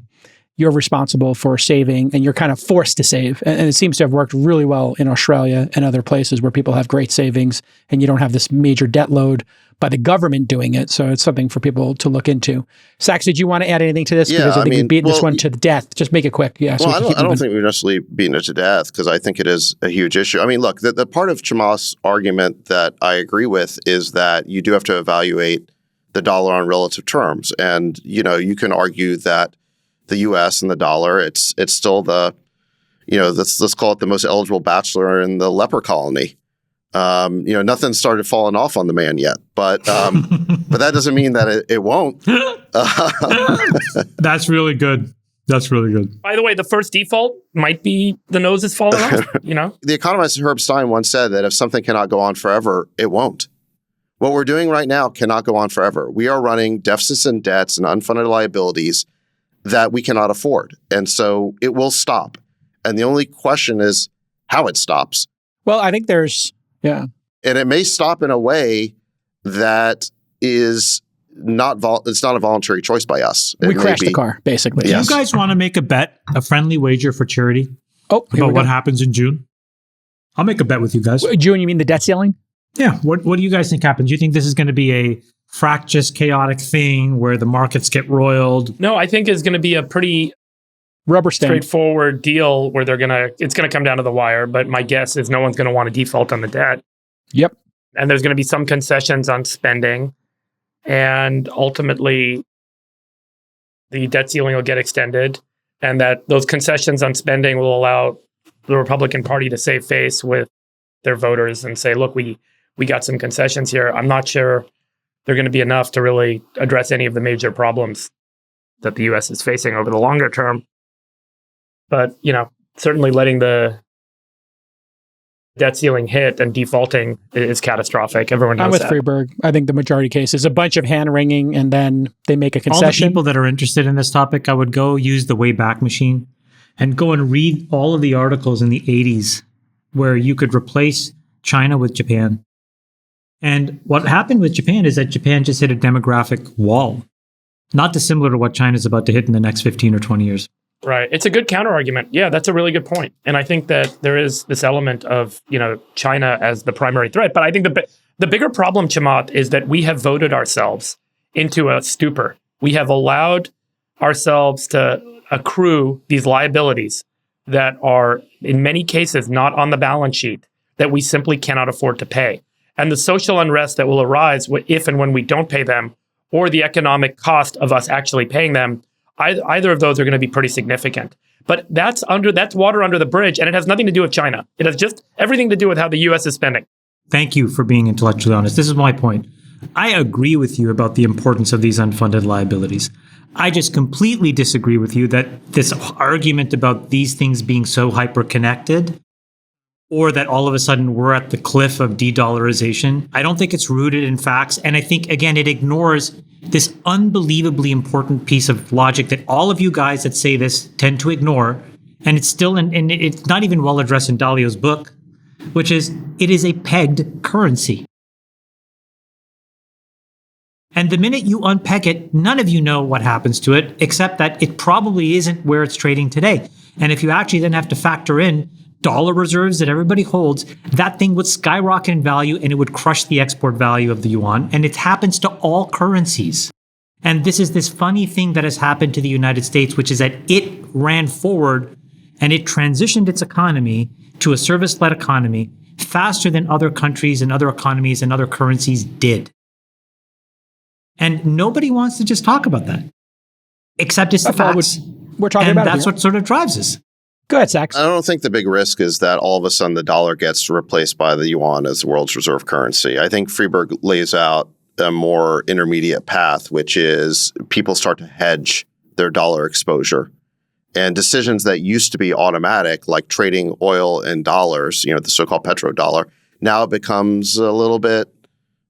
you're responsible for saving and you're kind of forced to save. And it seems to have worked really well in Australia and other places where people have great savings and you don't have this major debt load by the government doing it. So it's something for people to look into. Sachs, did you want to add anything to this? Yeah, because I think we've beaten this one to the death. Just make it quick. Yeah. Well, I don't think we've necessarily beaten it to death, because I think it is a huge issue. I mean, look, the part of Chamath's argument that I agree with is that you do have to evaluate the dollar on relative terms. And, you can argue that the U.S. and the dollar, it's still let's call it the most eligible bachelor in the leper colony. Nothing started falling off on the man yet, but that doesn't mean that it won't. That's really good. That's really good. By the way, the first default might be the nose is falling off, The economist Herb Stein once said that if something cannot go on forever, it won't. What we're doing right now cannot go on forever. We are running deficits and debts and unfunded liabilities that we cannot afford. And so it will stop. And the only question is how it stops. Well, I think and it may stop in a way that is it's not a voluntary choice by us. We crashed the car, basically. Yes. Do you guys want to make a bet, a friendly wager for charity? About what happens in June? I'll make a bet with you guys. June, you mean the debt ceiling? Yeah. What do you guys think happens? Do you think this is going to be a fractious, chaotic thing where the markets get roiled? No, I think it's going to be a pretty Rubber stamp. straightforward deal where it's going to come down to the wire. But my guess is no one's going to want to default on the debt. Yep. And there's going to be some concessions on spending. And ultimately, the debt ceiling will get extended. And that those concessions on spending will allow the Republican Party to save face with their voters and say, look, we got some concessions here. I'm not sure they're going to be enough to really address any of the major problems that the U.S. is facing over the longer term. But, certainly letting the debt ceiling hit and defaulting is catastrophic. Everyone knows I'm with that. Freeberg. I think the majority case is a bunch of hand-wringing and then they make a All the concession. people that are interested in this topic, I would go use the Wayback Machine and go and read all of the articles in the 80s where you could replace China with Japan. And what happened with Japan is that Japan just hit a demographic wall, not dissimilar to what China's about to hit in the next 15 or 20 years. Right. It's a good counter argument. Yeah, that's a really good point. And I think that there is this element of, China as the primary threat. But I think the bigger problem, Chamath, is that we have voted ourselves into a stupor. We have allowed ourselves to accrue these liabilities that are, in many cases, not on the balance sheet, that we simply cannot afford to pay. And the social unrest that will arise if and when we don't pay them, or the economic cost of us actually paying them, either of those are going to be pretty significant. But that's water under the bridge, and it has nothing to do with China. It has just everything to do with how the U.S. is spending. Thank you for being intellectually honest. This is my point. I agree with you about the importance of these unfunded liabilities. I just completely disagree with you that this argument about these things being so hyper-connected, or that all of a sudden we're at the cliff of de-dollarization, I don't think it's rooted in facts. And I think, again, it ignores this unbelievably important piece of logic that all of you guys that say this tend to ignore. And it's still, and it's not even well addressed in Dalio's book, which is it is a pegged currency. And the minute you unpeg it, none of you know what happens to it, except that it probably isn't where it's trading today. And if you actually then have to factor in dollar reserves that everybody holds, that thing would skyrocket in value and it would crush the export value of the yuan. And it happens to all currencies. And this is this funny thing that has happened to the United States, which is that it ran forward and it transitioned its economy to a service-led economy faster than other countries and other economies and other currencies did. And nobody wants to just talk about that, except it's the facts. We're talking and about that's what sort of drives us. Go ahead, Sachs. I don't think the big risk is that all of a sudden the dollar gets replaced by the yuan as the world's reserve currency. I think Freeberg lays out a more intermediate path, which is people start to hedge their dollar exposure. And decisions that used to be automatic, like trading oil in dollars, the so-called petrodollar, now it becomes a little bit,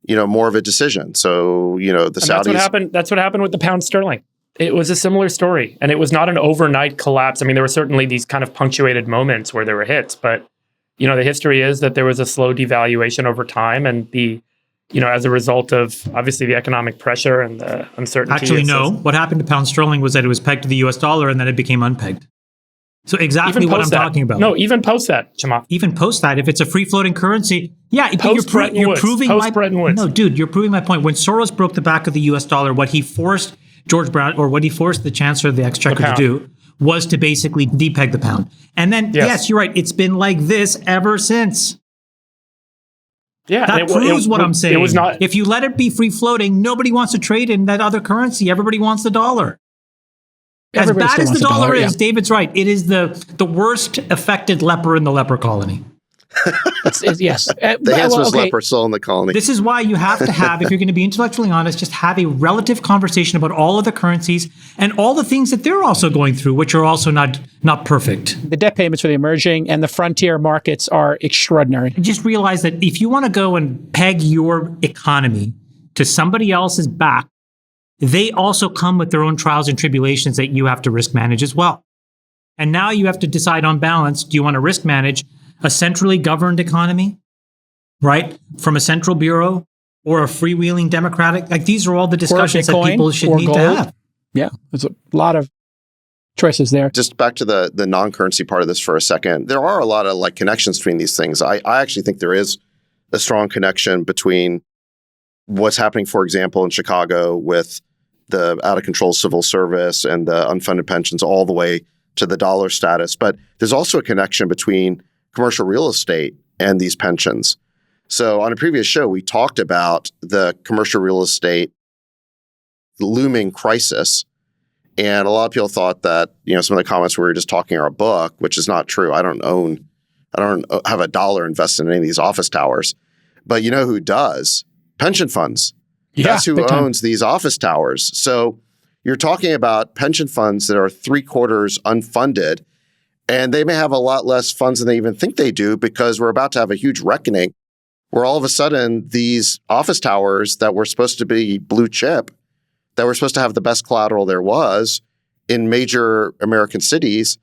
more of a decision. So, the Saudis. That's what happened with the pound sterling. It was a similar story, and it was not an overnight collapse. I mean, there were certainly these kind of punctuated moments where there were hits, but, the history is that there was a slow devaluation over time, and as a result of, obviously, the economic pressure and the uncertainty. Actually, no. What happened to pound sterling was that it was pegged to the US dollar, and then it became unpegged. So exactly what I'm talking about. No, even post that, Chamath. Even post that, if it's a free-floating currency, yeah, you're proving my Bretton Woods. No, dude, you're proving my point. When Soros broke the back of the US dollar, what he forced George Brown, or what he forced the Chancellor of the Exchequer to do, was to basically depeg the pound. And then, yes, you're right, it's been like this ever since. Yeah, that proves what I'm saying. It was not. If you let it be free-floating, nobody wants to trade in that other currency. Everybody wants the dollar. As bad as the dollar is, David's right. It is the worst affected leper in the leper colony. Yes. The handsomest leper still in the colony. This is why you have to have, if you're going to be intellectually honest, just have a relative conversation about all of the currencies and all the things that they're also going through, which are also not perfect. The debt payments for the emerging and the frontier markets are extraordinary. And just realize that if you want to go and peg your economy to somebody else's back, they also come with their own trials and tribulations that you have to risk manage as well. And now you have to decide on balance, do you want to risk manage a centrally governed economy, right, from a central bureau, or a freewheeling democratic? Like, these are all the discussions that people should need to have. Yeah, there's a lot of choices there. Just back to the non-currency part of this for a second. There are a lot of connections between these things. I actually think there is a strong connection between what's happening, for example, in Chicago with the out-of-control civil service and the unfunded pensions all the way to the dollar status. But there's also a connection between commercial real estate and these pensions. So on a previous show, we talked about the commercial real estate looming crisis. And a lot of people thought that, some of the comments we were just talking our book, which is not true. I don't have a dollar invested in any of these office towers. But you know who does? Pension funds. Yeah, that's who owns these office towers. So you're talking about pension funds that are 3/4 unfunded, and they may have a lot less funds than they even think they do, because we're about to have a huge reckoning where all of a sudden these office towers that were supposed to be blue chip, that were supposed to have the best collateral there was in major American cities,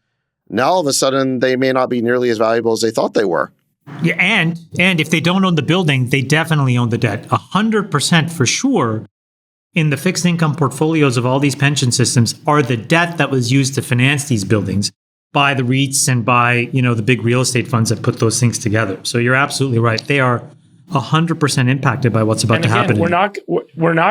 now all of a sudden they may not be nearly as valuable as they thought they were. Yeah, and if they don't own the building, they definitely own the debt. 100% for sure in the fixed income portfolios of all these pension systems are the debt that was used to finance these buildings by the REITs and by, the big real estate funds that put those things together. So you're absolutely right. They are 100% impacted by what's about to happen. We're not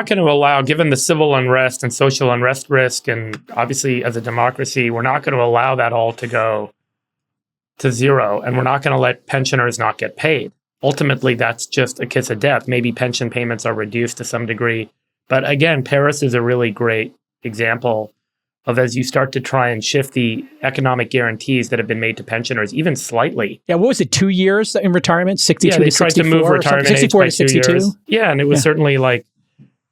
going to allow, given the civil unrest and social unrest risk, and obviously as a democracy, we're not going to allow that all to go to zero, and we're not going to let pensioners not get paid. Ultimately, that's just a kiss of death. Maybe pension payments are reduced to some degree. But again, Paris is a really great example of, as you start to try and shift the economic guarantees that have been made to pensioners, even slightly. Yeah, what was it, 2 years in retirement? 62 they to tried 64? to move retirement 64 age to by 2 62? years. Yeah, and it was certainly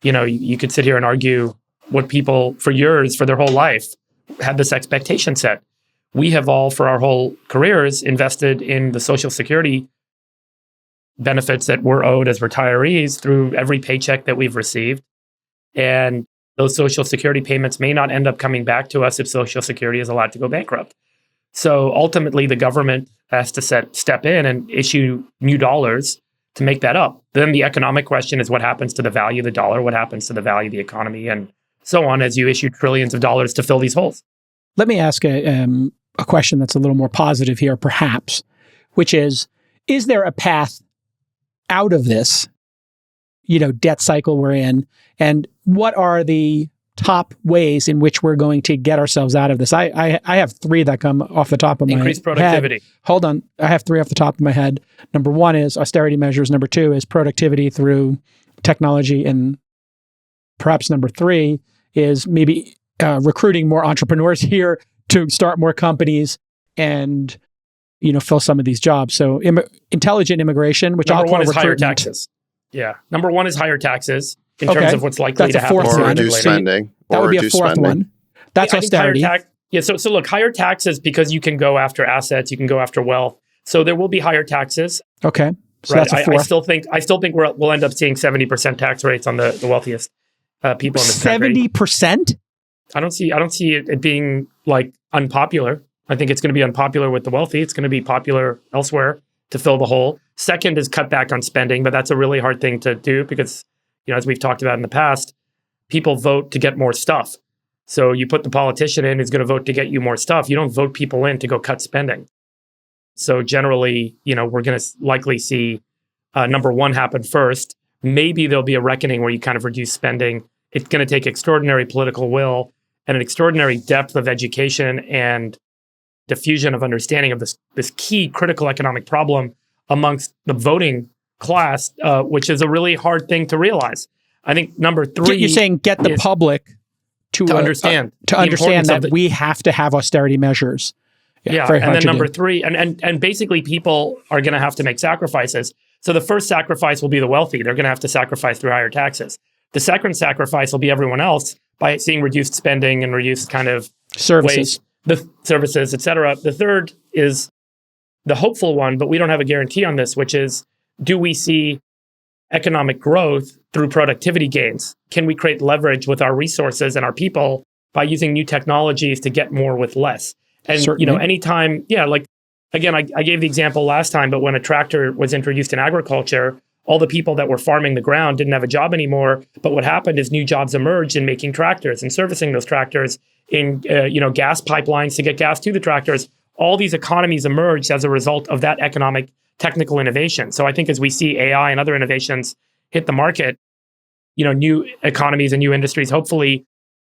you could sit here and argue what people for their whole life had this expectation set. We have all, for our whole careers, invested in the Social Security benefits that we're owed as retirees through every paycheck that we've received. And those Social Security payments may not end up coming back to us if Social Security is allowed to go bankrupt. So ultimately, the government has to step in and issue new dollars to make that up. Then the economic question is, what happens to the value of the dollar? What happens to the value of the economy? And so on, as you issue trillions of dollars to fill these holes. Let me ask a question that's a little more positive here, perhaps, which is there a path out of this, debt cycle we're in? And what are the top ways in which we're going to get ourselves out of this? I have three that come off the top of my head. Increased productivity. Hold on. I have three off the top of my head. Number one is austerity measures. Number two is productivity through technology. And perhaps number three is maybe recruiting more entrepreneurs here to start more companies and, fill some of these jobs. So intelligent immigration, which number I'll one call is higher recruitment. Taxes. Yeah. Number one is higher taxes in terms of what's likely That's to happen. fourth Or one. reduce spending. That would be a fourth spending. one. That's I think higher austerity. So look, higher taxes, because you can go after assets, you can go after wealth. So there will be higher taxes. Okay. So Right. that's a fourth. I still think we'll end up seeing 70% tax rates on the wealthiest people in this country. 70%? I don't see it being unpopular. I think it's going to be unpopular with the wealthy. It's going to be popular elsewhere to fill the hole. Second is cut back on spending, but that's a really hard thing to do because, as we've talked about in the past, people vote to get more stuff. So you put the politician in who's going to vote to get you more stuff. You don't vote people in to go cut spending. So generally, we're going to likely see number one happen first. Maybe there'll be a reckoning where you kind of reduce spending. It's going to take extraordinary political will and an extraordinary depth of education and diffusion of understanding of this key critical economic problem amongst the voting class, which is a really hard thing to realize. I think number three, you're saying get the public to understand that we have to have austerity measures. Yeah, and then number three, and basically people are going to have to make sacrifices. So the first sacrifice will be the wealthy. They're going to have to sacrifice through higher taxes. The second sacrifice will be everyone else by seeing reduced spending and reduced kind of services. waste, the services, et cetera. The third is the hopeful one, but we don't have a guarantee on this, which is, do we see economic growth through productivity gains? Can we create leverage with our resources and our people by using new technologies to get more with less? And, Certainly. anytime, again, I gave the example last time, but when a tractor was introduced in agriculture, all the people that were farming the ground didn't have a job anymore. But what happened is new jobs emerged in making tractors and servicing those tractors in gas pipelines to get gas to the tractors. All these economies emerged as a result of that economic technical innovation. So I think as we see AI and other innovations hit the market, new economies and new industries hopefully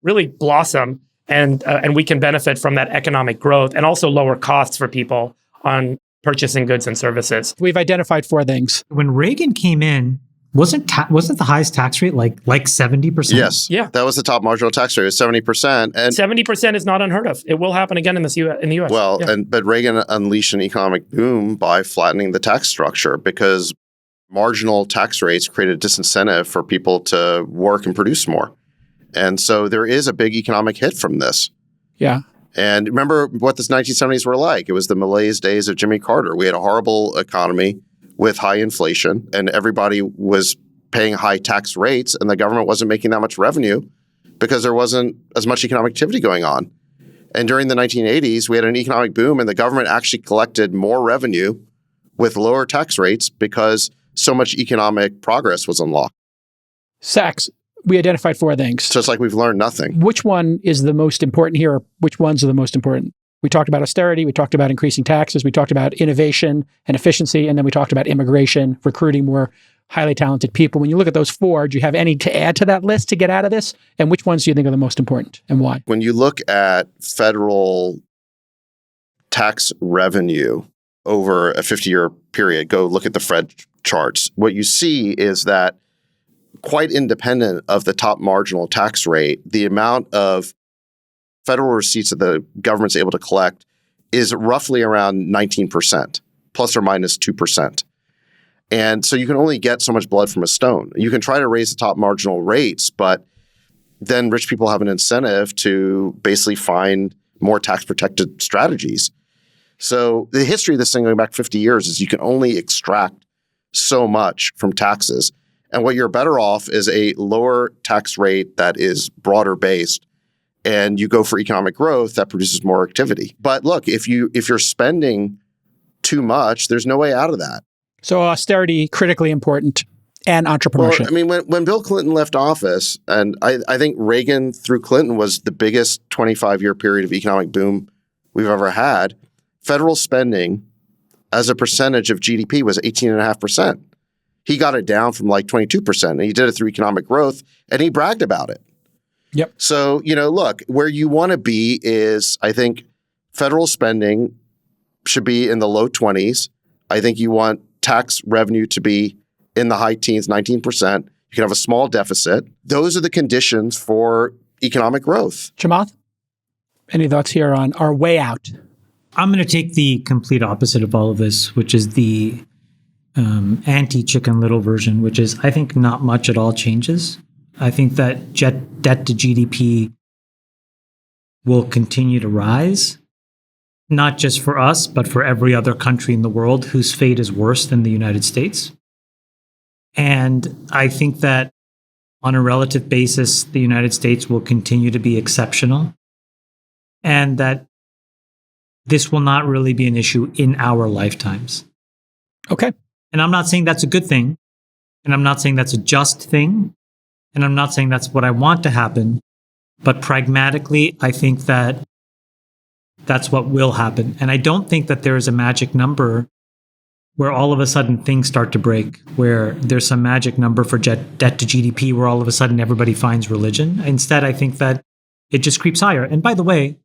really blossom, and we can benefit from that economic growth and also lower costs for people on purchasing goods and services. We've identified 4 things. When Reagan came in, wasn't the highest tax rate like 70%? Yes. Yeah. That was the top marginal tax rate, it was 70%. And 70% is not unheard of. It will happen again in the U.S. well, Yeah. but Reagan unleashed an economic boom by flattening the tax structure, because marginal tax rates created a disincentive for people to work and produce more. And so there is a big economic hit from this. Yeah. And remember what the 1970s were like. It was the malaise days of Jimmy Carter. We had a horrible economy with high inflation, and everybody was paying high tax rates, and the government wasn't making that much revenue because there wasn't as much economic activity going on. And during the 1980s, we had an economic boom, and the government actually collected more revenue with lower tax rates because so much economic progress was unlocked. Sachs, we identified 4 things. So it's like we've learned nothing. Which one is the most important here? Or which ones are the most important? We talked about austerity. We talked about increasing taxes. We talked about innovation and efficiency. And then we talked about immigration, recruiting more highly talented people. When you look at those 4, do you have any to add to that list to get out of this? And which ones do you think are the most important and why? When you look at federal tax revenue over a 50-year period, go look at the Fred charts. What you see is that quite independent of the top marginal tax rate, the amount of federal receipts that the government's able to collect is roughly around 19%, plus or minus 2%. And so you can only get so much blood from a stone. You can try to raise the top marginal rates, but then rich people have an incentive to basically find more tax-protected strategies. So the history of this thing going back 50 years is you can only extract so much from taxes. And what you're better off is a lower tax rate that is broader based, and you go for economic growth that produces more activity. But look, if you're spending too much, there's no way out of that. So austerity, critically important, and entrepreneurship. Well, I mean, when Bill Clinton left office, and I think Reagan through Clinton was the biggest 25-year period of economic boom we've ever had, federal spending as a percentage of GDP was 18.5%. He got it down from like 22%, and he did it through economic growth, and he bragged about it. Yep. So, look, where you want to be is, I think, federal spending should be in the low 20s. I think you want tax revenue to be in the high teens, 19%. You can have a small deficit. Those are the conditions for economic growth. Chamath, any thoughts here on our way out? I'm going to take the complete opposite of all of this, which is the anti-Chicken Little version, which is, I think, not much at all changes. I think that debt to GDP will continue to rise, not just for us, but for every other country in the world whose fate is worse than the United States. And I think that on a relative basis, the United States will continue to be exceptional, and that this will not really be an issue in our lifetimes. Okay. And I'm not saying that's a good thing, and I'm not saying that's a just thing, and I'm not saying that's what I want to happen, but pragmatically, I think that that's what will happen. And I don't think that there is a magic number where all of a sudden things start to break, where there's some magic number for debt to GDP where all of a sudden everybody finds religion. Instead, I think that it just creeps higher. And by the way,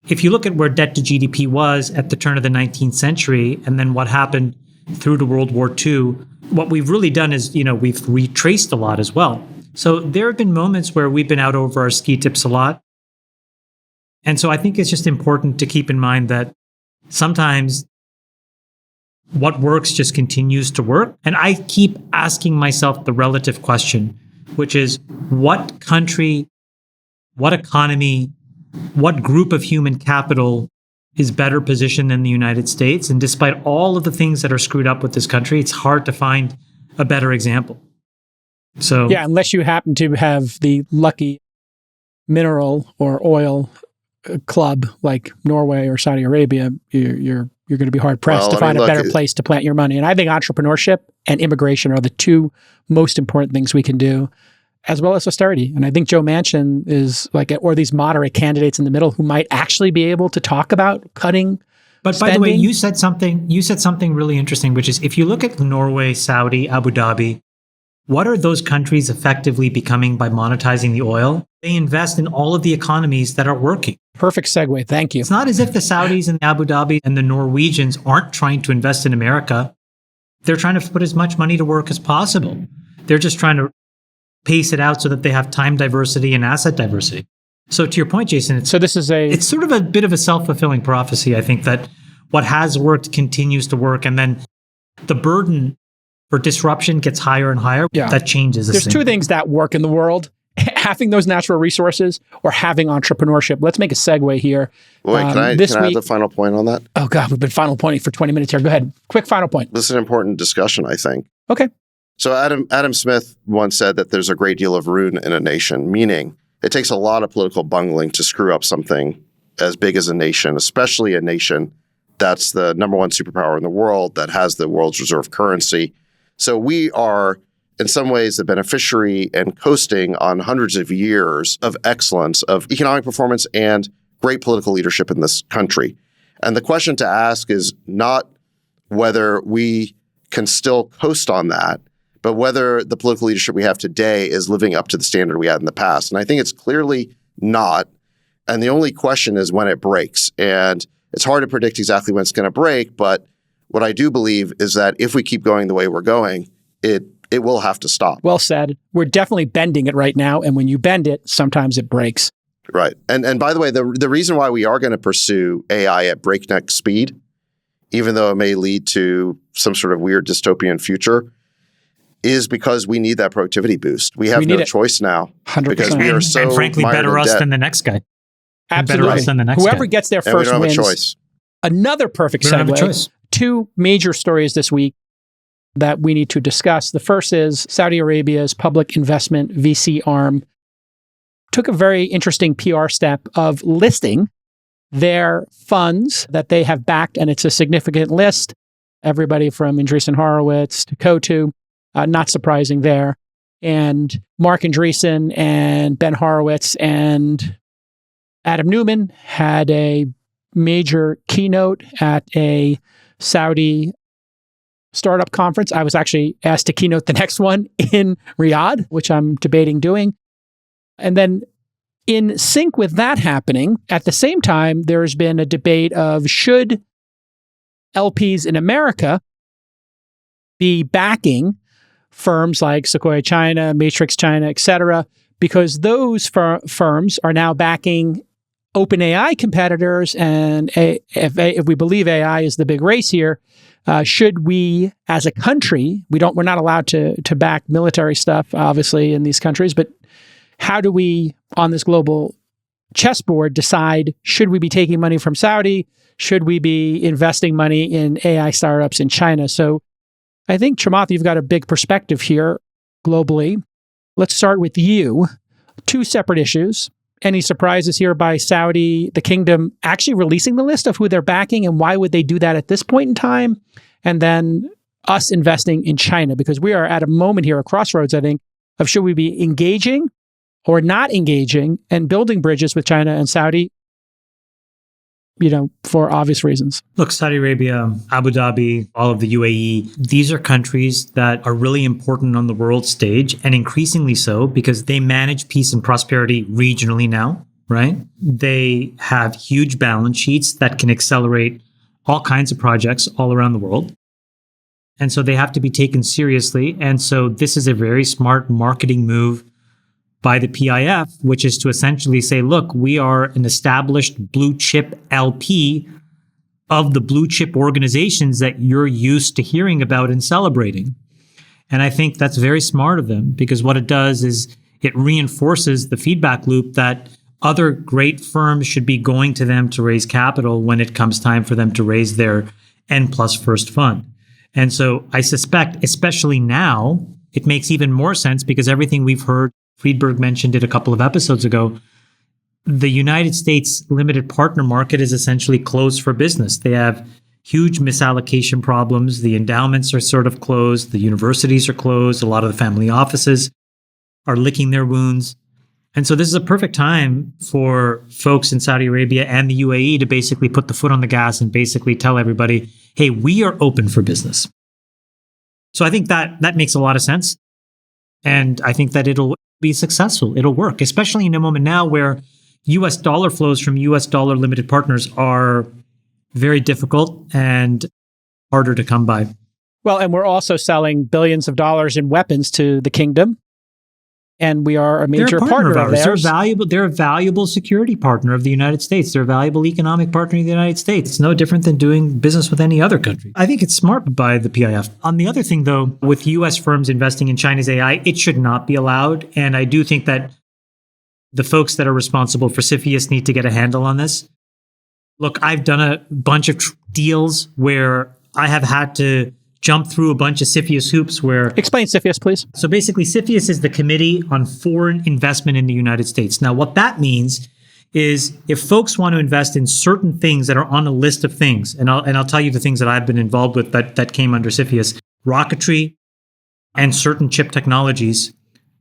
if you look at where debt to GDP was at the turn of the 19th century, and then what happened through to World War II, what we've really done is, we've retraced a lot as well. So there have been moments where we've been out over our ski tips a lot. And so I think it's just important to keep in mind that sometimes what works just continues to work. And I keep asking myself the relative question, which is what country, what economy, what group of human capital is better positioned than the United States? And despite all of the things that are screwed up with this country, it's hard to find a better example. So yeah, unless you happen to have the lucky mineral or oil club like Norway or Saudi Arabia, you're going to be hard pressed to find a better place to plant your money. And I think entrepreneurship and immigration are the 2 most important things we can do. as well as austerity. And I think Joe Manchin is like, or these moderate candidates in the middle who might actually be able to talk about cutting But spending. by the way, you said something really interesting, which is if you look at Norway, Saudi, Abu Dhabi, what are those countries effectively becoming by monetizing the oil? They invest in all of the economies that are working. Perfect segue. Thank you. It's not as if the Saudis and the Abu Dhabi and the Norwegians aren't trying to invest in America. They're trying to put as much money to work as possible. They're just trying to pace it out so that they have time diversity and asset diversity. So to your point, Jason, it's sort of a bit of a self-fulfilling prophecy, I think, that what has worked continues to work. And then the burden for disruption gets higher and higher. Yeah. That changes. There's two things that work in the world: having those natural resources or having entrepreneurship. Let's make a segue here. Wait, can I have the final point on that? Oh God, we've been final pointing for 20 minutes here. Go ahead. Quick final point. This is an important discussion, I think. Okay. So Adam Smith once said that there's a great deal of ruin in a nation, meaning it takes a lot of political bungling to screw up something as big as a nation, especially a nation that's the number one superpower in the world, that has the world's reserve currency. So we are, in some ways, the beneficiary and coasting on hundreds of years of excellence, of economic performance and great political leadership in this country. And the question to ask is not whether we can still coast on that, but whether the political leadership we have today is living up to the standard we had in the past. And I think it's clearly not. And the only question is when it breaks. And it's hard to predict exactly when it's going to break, but what I do believe is that if we keep going the way we're going, it will have to stop. Well said. We're definitely bending it right now. And when you bend it, sometimes it breaks. Right. And by the way, the reason why we are going to pursue AI at breakneck speed, even though it may lead to some sort of weird dystopian future, is because we need that productivity boost. We have no choice now. 100%. Because we are so and frankly, better us debt. than the next guy. Absolutely. Better us than the next Whoever guy. gets there And we first don't have a wins. choice. Another perfect We don't have a segue. choice. Two major stories this week that we need to discuss. The first is Saudi Arabia's public investment VC arm took a very interesting PR step of listing their funds that they have backed, and it's a significant list. Everybody from Andreessen Horowitz to Coatue, not surprising there. And Mark Andreessen and Ben Horowitz and Adam Newman had a major keynote at a Saudi startup conference. I was actually asked to keynote the next one in Riyadh, which I'm debating doing. And then in sync with that happening, at the same time, there's been a debate of should LPs in America be backing firms like Sequoia China, Matrix China, et cetera, because those firms are now backing OpenAI competitors. And if we believe AI is the big race here, should we, as a country, we're not allowed to back military stuff, obviously, in these countries, but how do we, on this global chessboard, decide should we be taking money from Saudi? Should we be investing money in AI startups in China? So I think, Chamath, you've got a big perspective here globally. Let's start with you. Two separate issues. Any surprises here by Saudi, the kingdom, actually releasing the list of who they're backing, and why would they do that at this point in time? And then us investing in China, because we are at a moment here, a crossroads, I think, of should we be engaging or not engaging and building bridges with China and Saudi, for obvious reasons. Look, Saudi Arabia, Abu Dhabi, all of the UAE, these are countries that are really important on the world stage, and increasingly so because they manage peace and prosperity regionally now, right? They have huge balance sheets that can accelerate all kinds of projects all around the world. And so they have to be taken seriously. And so this is a very smart marketing move by the PIF, which is to essentially say, look, we are an established blue chip LP of the blue chip organizations that you're used to hearing about and celebrating. And I think that's very smart of them, because what it does is it reinforces the feedback loop that other great firms should be going to them to raise capital when it comes time for them to raise their N+ first fund. And so I suspect, especially now, it makes even more sense because everything we've heard, Friedberg mentioned it a couple of episodes ago, the United States limited partner market is essentially closed for business. They have huge misallocation problems. The endowments are sort of closed. The universities are closed. A lot of the family offices are licking their wounds. And so this is a perfect time for folks in Saudi Arabia and the UAE to basically put the foot on the gas and basically tell everybody, hey, we are open for business. So I think that makes a lot of sense. And I think that it'll be successful. It'll work, especially in a moment now where US dollar flows from US dollar limited partners are very difficult and harder to come by. Well, and we're also selling billions of dollars in weapons to the kingdom. And we are a major partner of theirs. They're a valuable security partner of the United States. They're a valuable economic partner of the United States. It's no different than doing business with any other country. I think it's smart by the PIF. On the other thing, though, with US firms investing in China's AI, it should not be allowed. And I do think that the folks that are responsible for CFIUS need to get a handle on this. Look, I've done a bunch of deals where I have had to jump through a bunch of CFIUS hoops where... Explain CFIUS, please. So basically, CFIUS is the Committee on Foreign Investment in the United States. Now, what that means is if folks want to invest in certain things that are on a list of things, and I'll tell you the things that I've been involved with that came under CFIUS, rocketry and certain chip technologies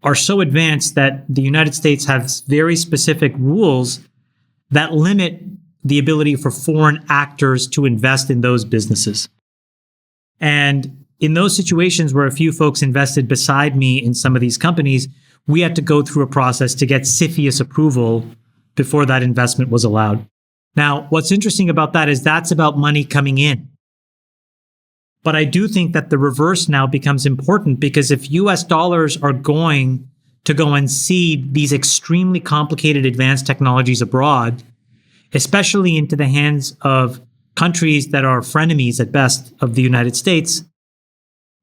are so advanced that the United States has very specific rules that limit the ability for foreign actors to invest in those businesses. And in those situations where a few folks invested beside me in some of these companies, we had to go through a process to get CFIUS approval before that investment was allowed. Now, what's interesting about that is that's about money coming in. But I do think that the reverse now becomes important because if US dollars are going to go and seed these extremely complicated advanced technologies abroad, especially into the hands of countries that are frenemies at best of the United States,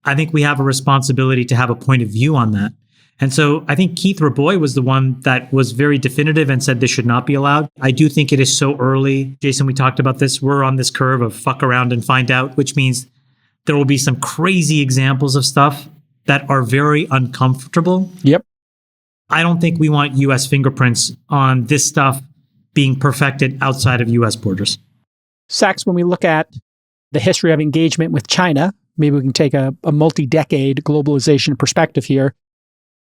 I think we have a responsibility to have a point of view on that. And so I think Keith Raboy was the one that was very definitive and said this should not be allowed. I do think it is so early. Jason, we talked about this. We're on this curve of fuck around and find out, which means there will be some crazy examples of stuff that are very uncomfortable. Yep. I don't think we want US fingerprints on this stuff being perfected outside of US borders. Sachs, when we look at the history of engagement with China, maybe we can take a multi-decade globalization perspective here.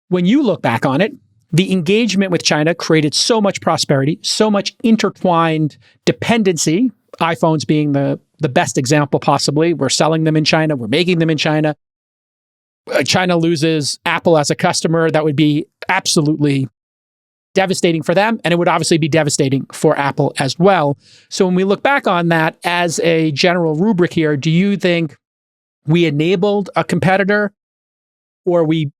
When you look back on it, the engagement with China created so much prosperity, so much intertwined dependency, iPhones being the best example possibly. We're selling them in China. We're making them in China. China loses Apple as a customer. That would be absolutely devastating for them, and it would obviously be devastating for Apple as well. So when we look back on that as a general rubric here, do you think we enabled a competitor or we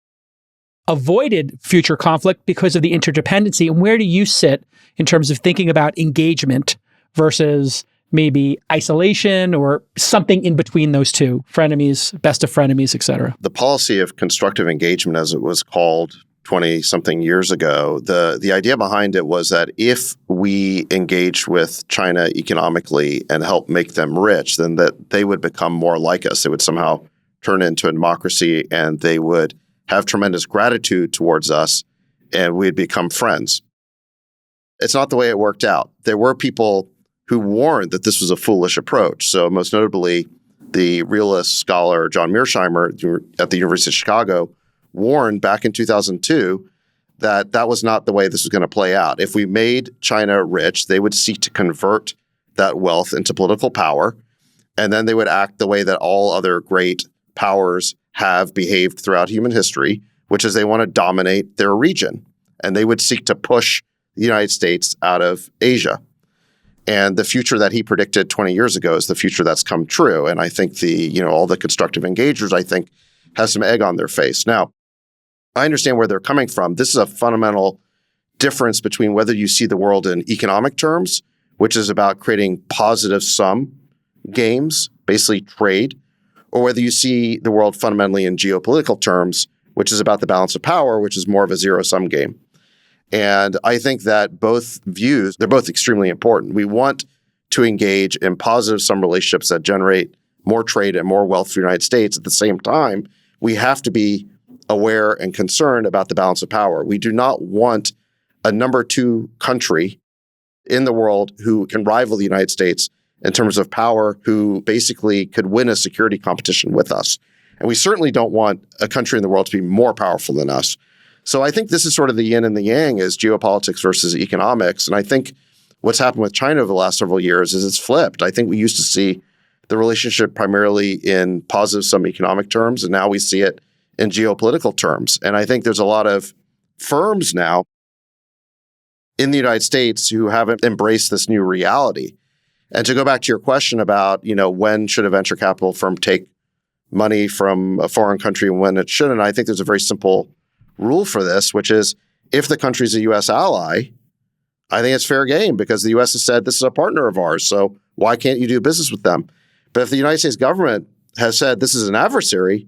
avoided future conflict because of the interdependency? And where do you sit in terms of thinking about engagement versus maybe isolation or something in between those two, frenemies, best of frenemies, et cetera? The policy of constructive engagement, as it was called 20-something years ago, the idea behind it was that if we engaged with China economically and helped make them rich, then that they would become more like us. It would somehow turn into a democracy and they would have tremendous gratitude towards us and we'd become friends. It's not the way it worked out. There were people who warned that this was a foolish approach. So most notably, the realist scholar John Mearsheimer at the University of Chicago warned back in 2002 that that was not the way this was going to play out. If we made China rich, they would seek to convert that wealth into political power, and then they would act the way that all other great powers have behaved throughout human history, which is they want to dominate their region, and they would seek to push the United States out of Asia. And the future that he predicted 20 years ago is the future that's come true. And I think all the constructive engagers, I think, has some egg on their face. Now, I understand where they're coming from. This is a fundamental difference between whether you see the world in economic terms, which is about creating positive sum games, basically trade, or whether you see the world fundamentally in geopolitical terms, which is about the balance of power, which is more of a zero-sum game. And I think that both views, they're both extremely important. We want to engage in positive sum relationships that generate more trade and more wealth for the United States. At the same time, we have to be aware and concerned about the balance of power. We do not want a number two country in the world who can rival the United States in terms of power, who basically could win a security competition with us. And we certainly don't want a country in the world to be more powerful than us. So I think this is sort of the yin and the yang is geopolitics versus economics. And I think what's happened with China over the last several years is it's flipped. I think we used to see the relationship primarily in positive some economic terms, and now we see it in geopolitical terms. And I think there's a lot of firms now in the United States who haven't embraced this new reality. And to go back to your question about, when should a venture capital firm take money from a foreign country and when it shouldn't, I think there's a very simple rule for this, which is if the country's a U.S. ally, I think it's fair game because the U.S. has said this is a partner of ours, so why can't you do business with them? But if the United States government has said this is an adversary,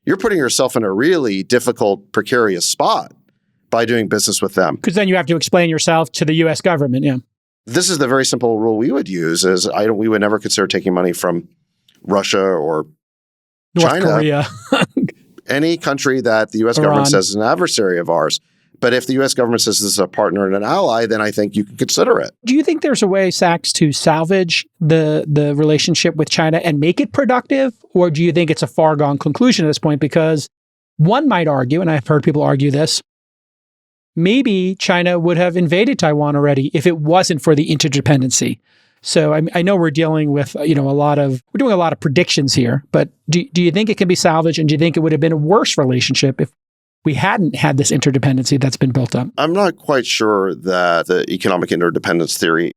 you're putting yourself in a really difficult, precarious spot by doing business with them. Because then you have to explain yourself to the U.S. government, yeah. This is the very simple rule we would use is we would never consider taking money from Russia or North China, Korea. any country that the U.S. Iran. government says is an adversary of ours. But if the U.S. government says this is a partner and an ally, then I think you can consider it. Do you think there's a way, Sachs, to salvage the relationship with China and make it productive? Or do you think it's a far-gone conclusion at this point? Because one might argue, and I've heard people argue this, maybe China would have invaded Taiwan already if it wasn't for the interdependency. So I know we're dealing with, we're doing a lot of predictions here, but do you think it can be salvaged? And do you think it would have been a worse relationship if we hadn't had this interdependency that's been built up? I'm not quite sure that the economic interdependence theory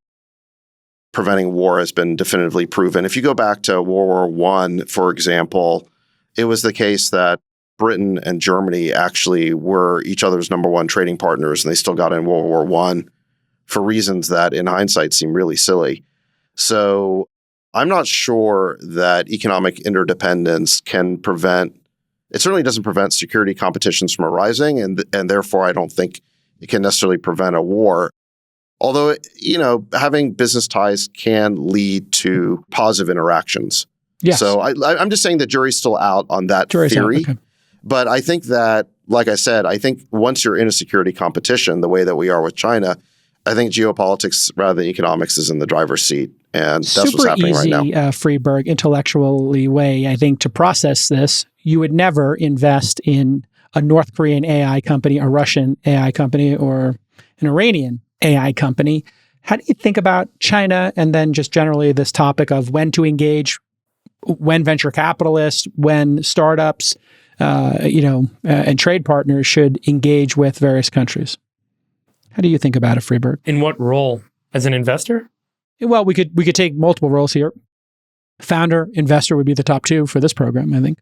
preventing war has been definitively proven. If you go back to World War I, for example, it was the case that Britain and Germany actually were each other's number one trading partners, and they still got in World War I for reasons that in hindsight seem really silly. So I'm not sure that economic interdependence can prevent, it certainly doesn't prevent security competitions from arising, and therefore I don't think it can necessarily prevent a war. Although, having business ties can lead to positive interactions. Yes. So I'm just saying the jury's still out on that theory. Okay. But I think that, like I said, I think once you're in a security competition, the way that we are with China, I think geopolitics rather than economics is in the driver's seat. And that's what's happening right now. Super easy, Freeberg, intellectually way, I think, to process this. You would never invest in a North Korean AI company, a Russian AI company, or an Iranian AI company. How do you think about China and then just generally this topic of when to engage, when venture capitalists, when startups, and trade partners should engage with various countries? How do you think about it, Freeberg? In what role? As an investor? Well, we could take multiple roles here. Founder, investor would be the top two for this program, I think.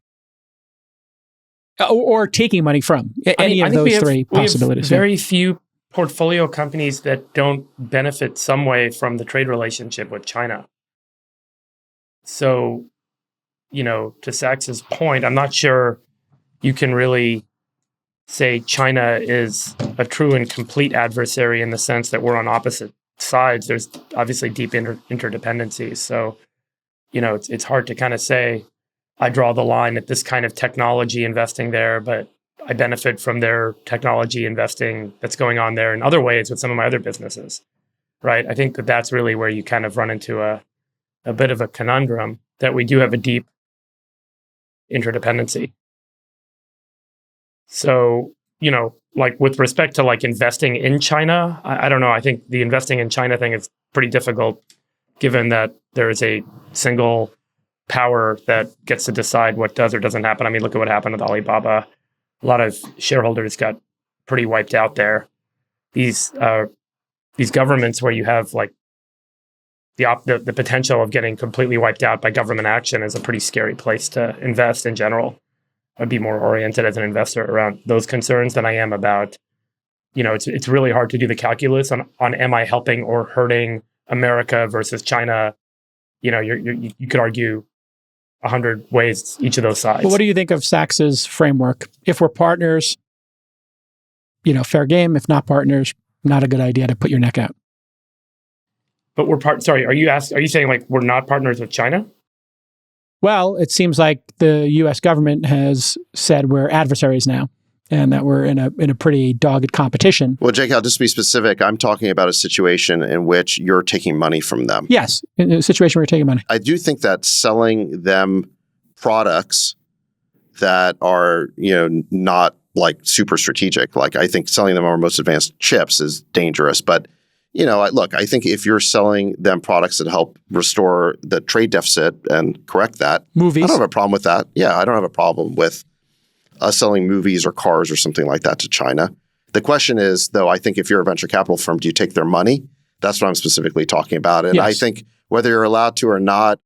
Or taking money from any of those three possibilities. We have very few portfolio companies that don't benefit some way from the trade relationship with China. So, to Sachs's point, I'm not sure you can really say China is a true and complete adversary in the sense that we're on opposite sides. There's obviously deep interdependencies. So, it's hard to kind of say, I draw the line at this kind of technology investing there, but I benefit from their technology investing that's going on there in other ways with some of my other businesses, right? I think that's really where you kind of run into a bit of a conundrum that we do have a deep interdependency. So, with respect to investing in China, I don't know. I think the investing in China thing is pretty difficult given that there is a single power that gets to decide what does or doesn't happen. I mean, look at what happened with Alibaba. A lot of shareholders got pretty wiped out there. These governments where you have the potential of getting completely wiped out by government action is a pretty scary place to invest in general. I'd be more oriented as an investor around those concerns than I am about, it's really hard to do the calculus on am I helping or hurting America versus China. You could argue 100 ways each of those sides. But what do you think of Sachs's framework? If we're partners, fair game. If not partners, not a good idea to put your neck out. But are you saying we're not partners with China? Well, it seems like the U.S. government has said we're adversaries now and that we're in a pretty dogged competition. Well, Jake, I'll just be specific. I'm talking about a situation in which you're taking money from them. Yes, in a situation where you're taking money. I do think that selling them products that are, not like super strategic. Like I think selling them our most advanced chips is dangerous, but I think if you're selling them products that help restore the trade deficit and correct that, Movies. I don't have a problem with that. Yeah, I don't have a problem with us selling movies or cars or something like that to China. The question is, though, I think if you're a venture capital firm, do you take their money? That's what I'm specifically talking about. And Yes. I think whether you're allowed to or not,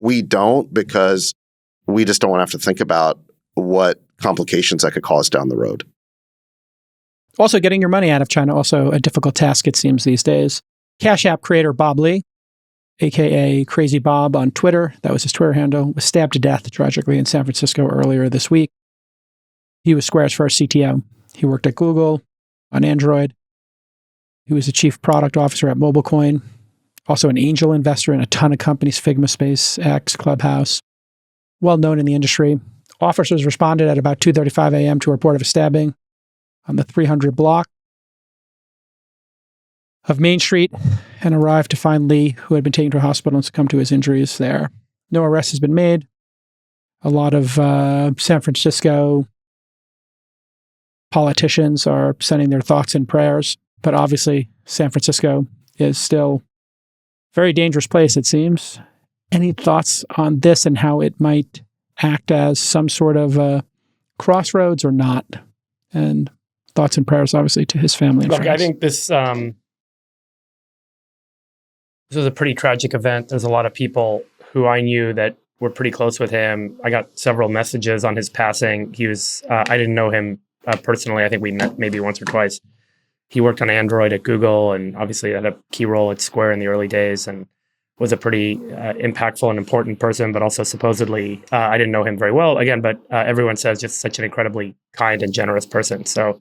we don't, because we just don't want to have to think about what complications that could cause down the road. Also, getting your money out of China, also a difficult task, it seems, these days. Cash App creator Bob Lee, a.k.a. Crazy Bob on Twitter, that was his Twitter handle, was stabbed to death tragically in San Francisco earlier this week. He was Square's first CTO. He worked at Google on Android. He was the chief product officer at MobileCoin, also an angel investor in a ton of companies, Figma, SpaceX, Clubhouse, well known in the industry. Officers responded at about 2:35 a.m. to a report of a stabbing on the 300 block of Main Street and arrived to find Lee, who had been taken to a hospital and succumbed to his injuries there. No arrest has been made. A lot of San Francisco politicians are sending their thoughts and prayers, but obviously San Francisco is still a very dangerous place, it seems. Any thoughts on this and how it might act as some sort of a crossroads or not? And thoughts and prayers, obviously, to his family and Look, friends. I think this was a pretty tragic event. There's a lot of people who I knew that were pretty close with him. I got several messages on his passing. He was, I didn't know him personally. I think we met maybe once or twice. He worked on Android at Google and obviously had a key role at Square in the early days and was a pretty impactful and important person, but also supposedly, I didn't know him very well again, but everyone says just such an incredibly kind and generous person. So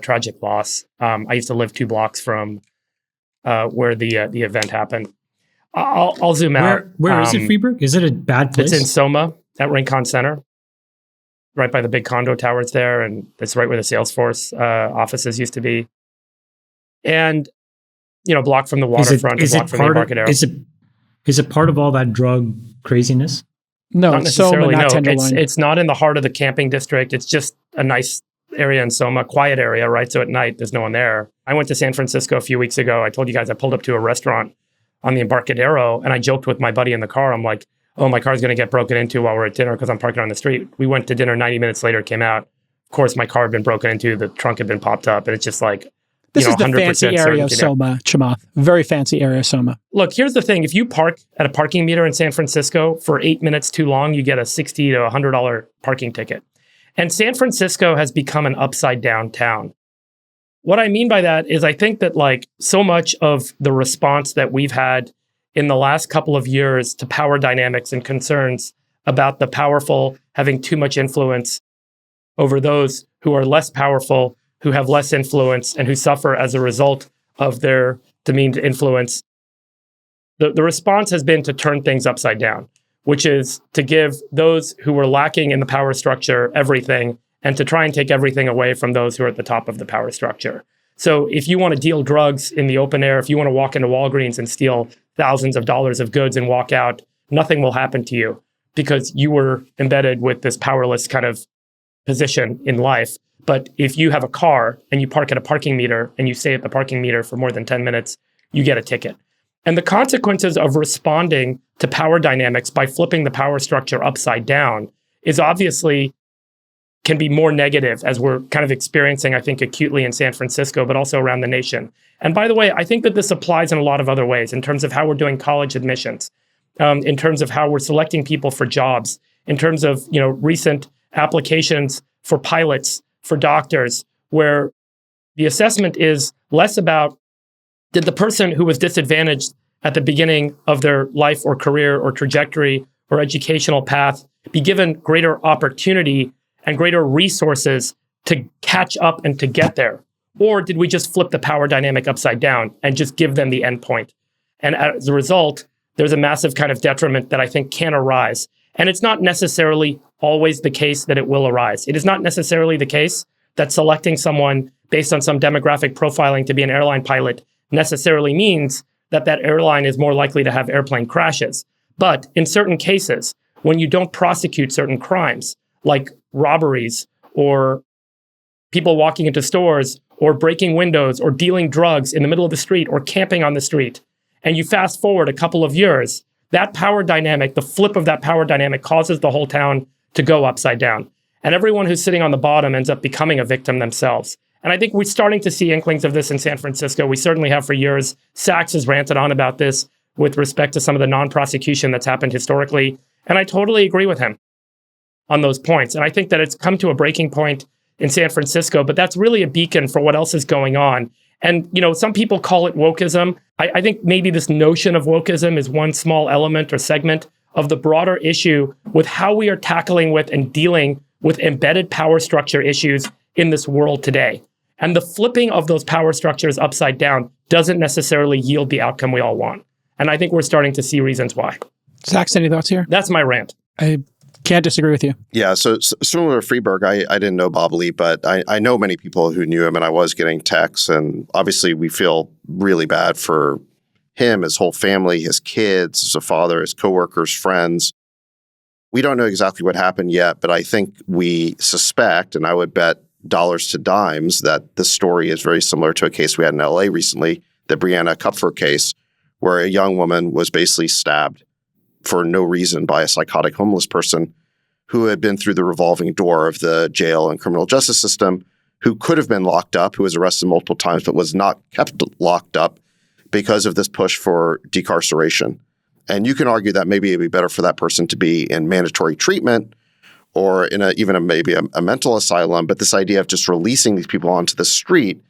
tragic loss. I used to live 2 blocks from where the event happened. I'll zoom out. Where is it, Freeberg? Is it a bad place? It's in Soma at Rincon Center, right by the big condo towers there, and it's right where the Salesforce offices used to be. And block from the waterfront, block from the Embarcadero. Is it part of all that drug craziness? No, not necessarily. Soma, not No, Tenderloin. it's not in the heart of the camping district. It's just a nice area in Soma, quiet area, right? So at night, there's no one there. I went to San Francisco a few weeks ago. I told you guys I pulled up to a restaurant on the Embarcadero, and I joked with my buddy in the car. I'm like, oh, my car's going to get broken into while we're at dinner because I'm parking on the street. We went to dinner 90 minutes later, came out. Of course, my car had been broken into. The trunk had been popped up. And it's just like, This is the 100% fancy area of certainty there. Soma, Chamath. Very fancy area of Soma. Look, here's the thing. If you park at a parking meter in San Francisco for 8 minutes too long, you get a $60 to $100 parking ticket. And San Francisco has become an upside down town. What I mean by that is I think that so much of the response that we've had in the last couple of years to power dynamics and concerns about the powerful having too much influence over those who are less powerful, who have less influence, and who suffer as a result of their demeaned influence. The response has been to turn things upside down, which is to give those who were lacking in the power structure everything and to try and take everything away from those who are at the top of the power structure. So if you want to deal drugs in the open air, if you want to walk into Walgreens and steal thousands of dollars of goods and walk out, nothing will happen to you because you were embedded with this powerless kind of position in life. But if you have a car and you park at a parking meter and you stay at the parking meter for more than 10 minutes, you get a ticket. And the consequences of responding to power dynamics by flipping the power structure upside down is obviously can be more negative as we're kind of experiencing, I think, acutely in San Francisco, but also around the nation. And by the way, I think that this applies in a lot of other ways in terms of how we're doing college admissions, in terms of how we're selecting people for jobs, in terms of, recent applications for pilots, for doctors, where the assessment is less about did the person who was disadvantaged at the beginning of their life or career or trajectory or educational path be given greater opportunity and greater resources to catch up and to get there? Or did we just flip the power dynamic upside down and just give them the endpoint? And as a result, there's a massive kind of detriment that I think can arise. And it's not necessarily always the case that it will arise. It is not necessarily the case that selecting someone based on some demographic profiling to be an airline pilot necessarily means that that airline is more likely to have airplane crashes. But in certain cases, when you don't prosecute certain crimes, like robberies or people walking into stores or breaking windows or dealing drugs in the middle of the street or camping on the street. And you fast forward a couple of years, that power dynamic, the flip of that power dynamic causes the whole town to go upside down. And everyone who's sitting on the bottom ends up becoming a victim themselves. And I think we're starting to see inklings of this in San Francisco. We certainly have for years. Sachs has ranted on about this with respect to some of the non-prosecution that's happened historically. And I totally agree with him on those points. And I think that it's come to a breaking point in San Francisco, but that's really a beacon for what else is going on. And, some people call it wokeism. I think maybe this notion of wokeism is one small element or segment of the broader issue with how we are tackling with and dealing with embedded power structure issues in this world today. And the flipping of those power structures upside down doesn't necessarily yield the outcome we all want. And I think we're starting to see reasons why. Zach, any thoughts here? That's my rant. I can't disagree with you. Yeah, so similar to Freeberg, I didn't know Bob Lee, but I know many people who knew him, and I was getting texts. And obviously, we feel really bad for him, his whole family, his kids, as a father, his coworkers, friends. We don't know exactly what happened yet, but I think we suspect, and I would bet dollars to dimes, that this story is very similar to a case we had in LA recently, the Brianna Kupfer case, where a young woman was basically stabbed for no reason by a psychotic homeless person who had been through the revolving door of the jail and criminal justice system, who could have been locked up, who was arrested multiple times, but was not kept locked up because of this push for decarceration. And you can argue that maybe it'd be better for that person to be in mandatory treatment or in maybe a mental asylum. But this idea of just releasing these people onto the street,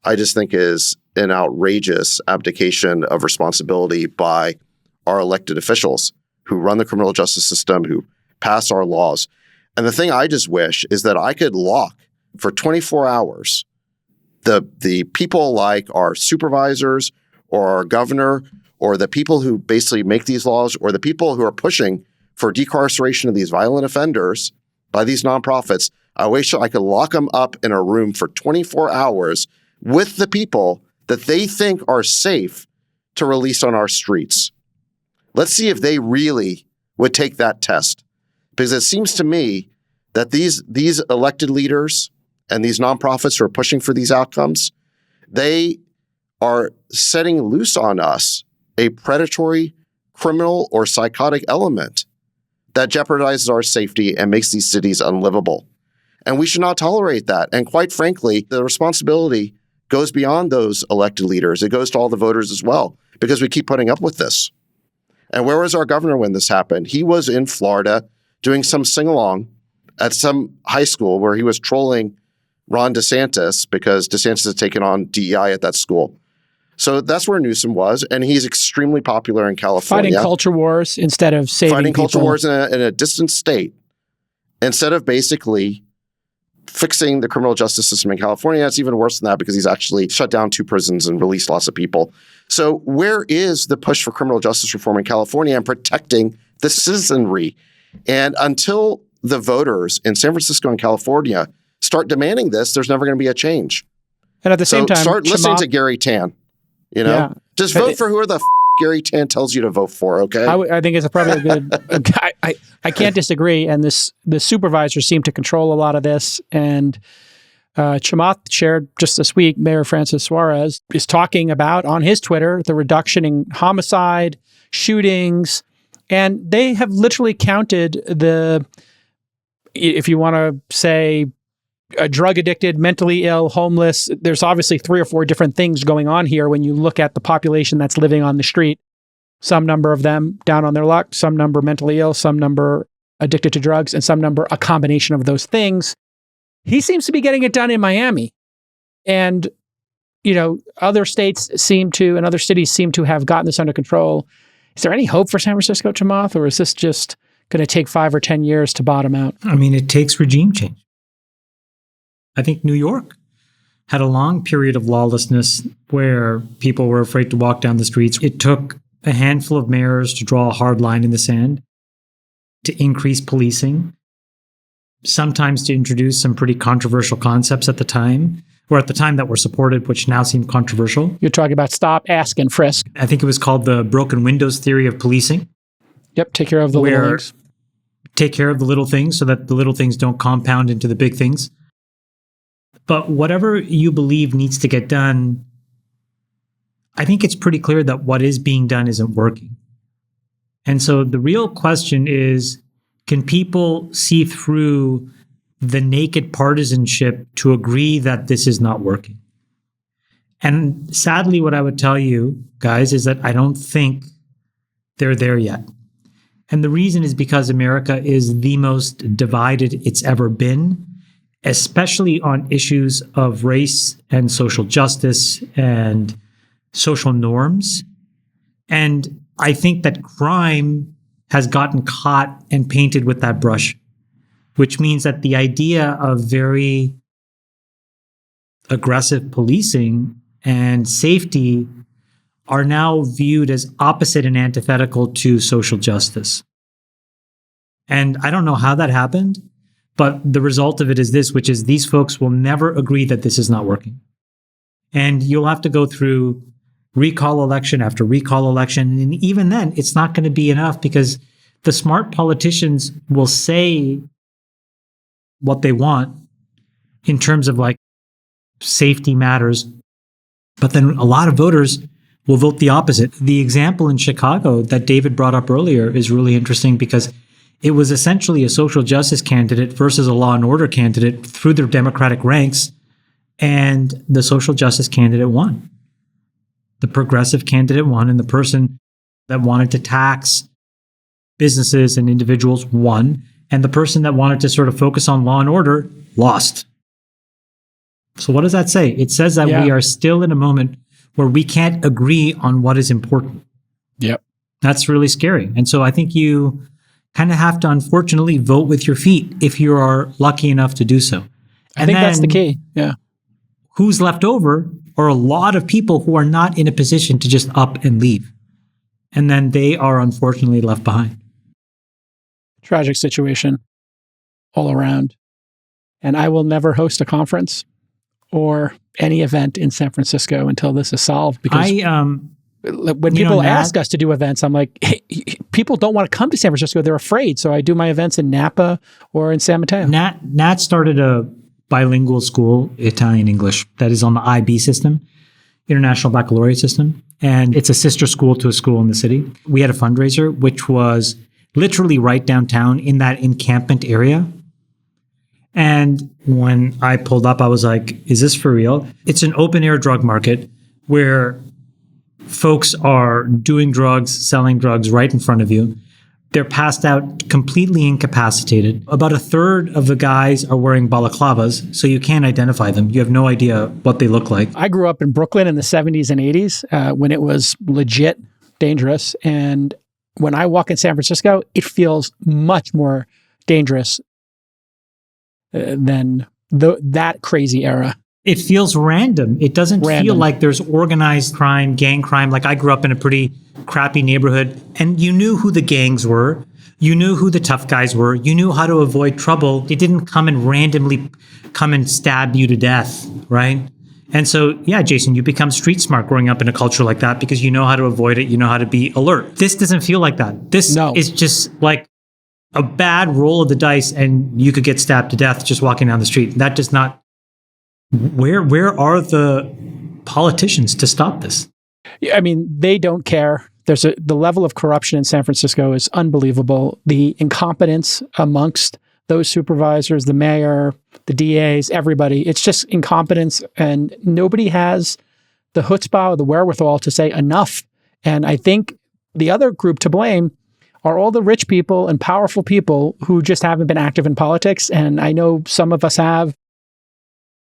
I just think is an outrageous abdication of responsibility by our elected officials who run the criminal justice system, who pass our laws. And the thing I just wish is that I could lock for 24 hours the people like our supervisors or our governor or the people who basically make these laws or the people who are pushing for decarceration of these violent offenders by these nonprofits. I wish I could lock them up in a room for 24 hours with the people that they think are safe to release on our streets. Let's see if they really would take that test. Because it seems to me that these elected leaders and these nonprofits who are pushing for these outcomes, they are setting loose on us a predatory, criminal, or psychotic element that jeopardizes our safety and makes these cities unlivable. And we should not tolerate that. And quite frankly, the responsibility goes beyond those elected leaders. It goes to all the voters as well, because we keep putting up with this. And where was our governor when this happened? He was in Florida doing some sing-along at some high school where he was trolling Ron DeSantis because DeSantis had taken on DEI at that school. So that's where Newsom was, and he's extremely popular in California. Fighting culture wars instead of saving Fighting people. culture wars in a distant state instead of basically fixing the criminal justice system in California. It's even worse than that because he's actually shut down 2 prisons and released lots of people. So where is the push for criminal justice reform in California and protecting the citizenry? And until the voters in San Francisco and California start demanding this, there's never going to be a change. And at the same time, start listening to Gary Tan. Just vote for whoever the Gary Tan tells you to vote for. Okay, I think it's probably a good. I can't disagree. And the supervisors seem to control a lot of this. And Chamath shared just this week, Mayor Francis Suarez is talking about on his Twitter the reduction in homicide, shootings, and they have literally counted if you want to say, drug addicted, mentally ill, homeless. There's obviously 3 or 4 different things going on here when you look at the population that's living on the street. Some number of them down on their luck, some number mentally ill, some number addicted to drugs, and some number a combination of those things. He seems to be getting it done in Miami. And, other states and other cities seem to have gotten this under control. Is there any hope for San Francisco, Chamath, or is this just going to take 5 or 10 years to bottom out? I mean, it takes regime change. I think New York had a long period of lawlessness where people were afraid to walk down the streets. It took a handful of mayors to draw a hard line in the sand, to increase policing, sometimes to introduce some pretty controversial concepts at the time that were supported, which now seem controversial. You're talking about stop, ask, and frisk. I think it was called the broken windows theory of policing. Yep, take care of the little leagues. take care of the little things so that the little things don't compound into the big things. But whatever you believe needs to get done, I think it's pretty clear that what is being done isn't working. And so the real question is, can people see through the naked partisanship to agree that this is not working? And sadly, what I would tell you guys is that I don't think they're there yet. And the reason is because America is the most divided it's ever been, especially on issues of race and social justice and social norms. And I think that crime has gotten caught and painted with that brush, which means that the idea of very aggressive policing and safety are now viewed as opposite and antithetical to social justice. And I don't know how that happened, but the result of it is this, which is these folks will never agree that this is not working. And you'll have to go through recall election after recall election. And even then, it's not going to be enough because the smart politicians will say what they want in terms of like safety matters. But then a lot of voters will vote the opposite. The example in Chicago that David brought up earlier is really interesting because it was essentially a social justice candidate versus a law and order candidate through their Democratic ranks, and the social justice candidate won. The progressive candidate won, and the person that wanted to tax businesses and individuals won, and the person that wanted to sort of focus on law and order lost. So what does that say? It says that we are still in a moment where we can't agree on what is important. Yep. That's really scary. And so I think you kind of have to, unfortunately, vote with your feet if you are lucky enough to do so. I think that's the key. Yeah. Who's left over are a lot of people who are not in a position to just up and leave. And then they are unfortunately left behind. Tragic situation all around. And I will never host a conference or any event in San Francisco until this is solved. Because when people ask us to do events, I'm like, hey, people don't want to come to San Francisco. They're afraid. So I do my events in Napa or in San Mateo. Nat started a bilingual school, Italian-English, that is on the IB system, International Baccalaureate system. And it's a sister school to a school in the city. We had a fundraiser, which was literally right downtown in that encampment area. And when I pulled up, I was like, is this for real? It's an open-air drug market where folks are doing drugs, selling drugs right in front of you. They're passed out, completely incapacitated. About a third of the guys are wearing balaclavas, so you can't identify them. You have no idea what they look like. I grew up in Brooklyn in the 70s and 80s when it was legit dangerous. And when I walk in San Francisco, it feels much more dangerous than that crazy era. It feels random. It doesn't feel like there's organized crime, gang crime. Like I grew up in a pretty crappy neighborhood and you knew who the gangs were. You knew who the tough guys were. You knew how to avoid trouble. It didn't come and randomly come and stab you to death, right? And so, yeah, Jason, you become street smart growing up in a culture like that because you know how to avoid it. You know how to be alert. This doesn't feel like that. This is just like a bad roll of the dice and you could get stabbed to death just walking down the street. That does not... Where are the politicians to stop this? I mean, they don't care. The level of corruption in San Francisco is unbelievable. The incompetence amongst those supervisors, the mayor, the DAs, everybody, it's just incompetence, and nobody has the chutzpah or the wherewithal to say enough. And I think the other group to blame are all the rich people and powerful people who just haven't been active in politics. And I know some of us have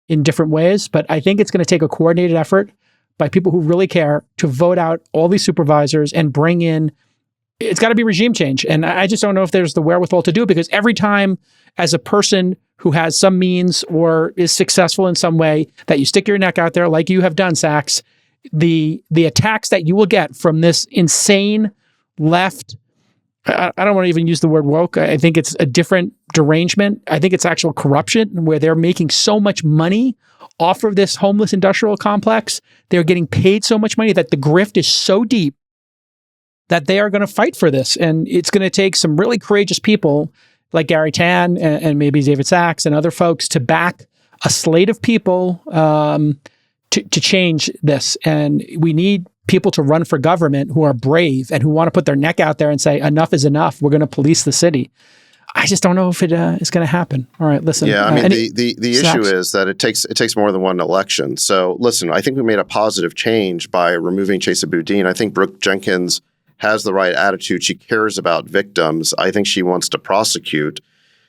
in different ways, but I think it's going to take a coordinated effort by people who really care to vote out all these supervisors and bring in, it's got to be regime change. And I just don't know if there's the wherewithal to do it, because every time as a person who has some means or is successful in some way that you stick your neck out there like you have done, Sachs, the attacks that you will get from this insane left, I don't want to even use the word woke. I think it's a different derangement. I think it's actual corruption where they're making so much money off of this homeless industrial complex. They're getting paid so much money that the grift is so deep that they are going to fight for this. And it's going to take some really courageous people like Gary Tan and maybe David Sachs and other folks to back a slate of people to change this. And we need people to run for government who are brave and who want to put their neck out there and say, enough is enough. We're going to police the city. I just don't know if it is going to happen. All right, listen. Yeah, I mean, the issue is that it takes more than one election. So listen, I think we made a positive change by removing Chesa Boudin. I think Brooke Jenkins has the right attitude. She cares about victims. I think she wants to prosecute.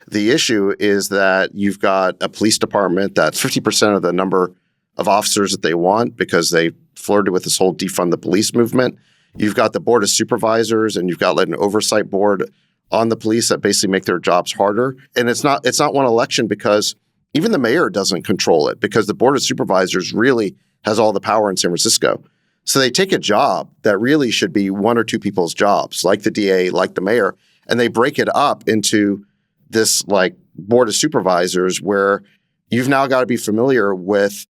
The issue is that you've got a police department that's 50% of the number of officers that they want because they flirted with this whole defund the police movement. You've got the board of supervisors and you've got like an oversight board on the police that basically make their jobs harder. And it's not one election because even the mayor doesn't control it because the board of supervisors really has all the power in San Francisco. So they take a job that really should be one or two people's jobs, like the DA, like the mayor, and they break it up into this like board of supervisors where you've now got to be familiar with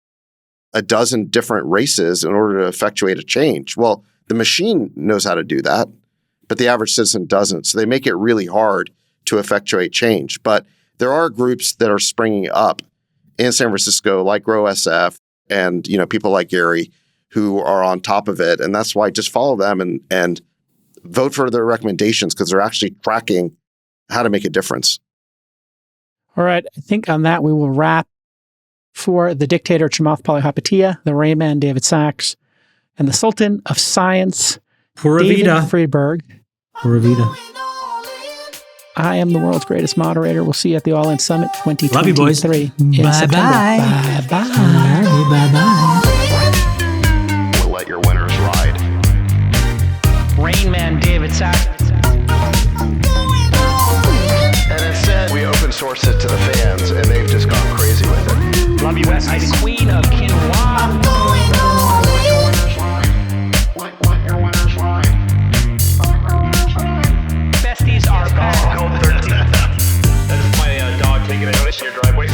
a dozen different races in order to effectuate a change. Well, the machine knows how to do that, but the average citizen doesn't. So they make it really hard to effectuate change. But there are groups that are springing up in San Francisco, like Grow SF and people like Gary, who are on top of it. And that's why just follow them and vote for their recommendations because they're actually tracking how to make a difference. All right. I think on that we will wrap. For the dictator Chamath Palihapitiya, the Rain Man David Sachs, and the Sultan of Science Pura David Vida. Friedberg. Pura Vida. I am the world's greatest moderator. We'll see you at the All In Summit 2023. Love you, boys. In September. Bye-bye. Bye-bye. We'll let your winners ride. Rain Man David Sachs. And instead, we open source it to the fans, and they've just gone crazy with it. Love you, Bestie. Queen of Quinoa. Besties are back. Code 13. That's my dog taking a notice in your driveway.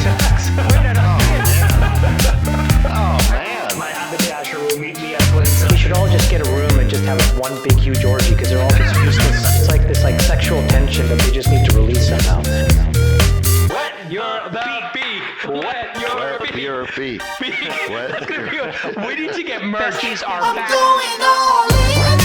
Oh, man. My haberdasher will meet me at Clinton. We should all just get a room and just have one big huge orgy because they're all just useless. It's like this sexual tension that they just need to release somehow. Wet your beak. Wet your beak. Your feet. We need to get merch. Besties are back. Going all in.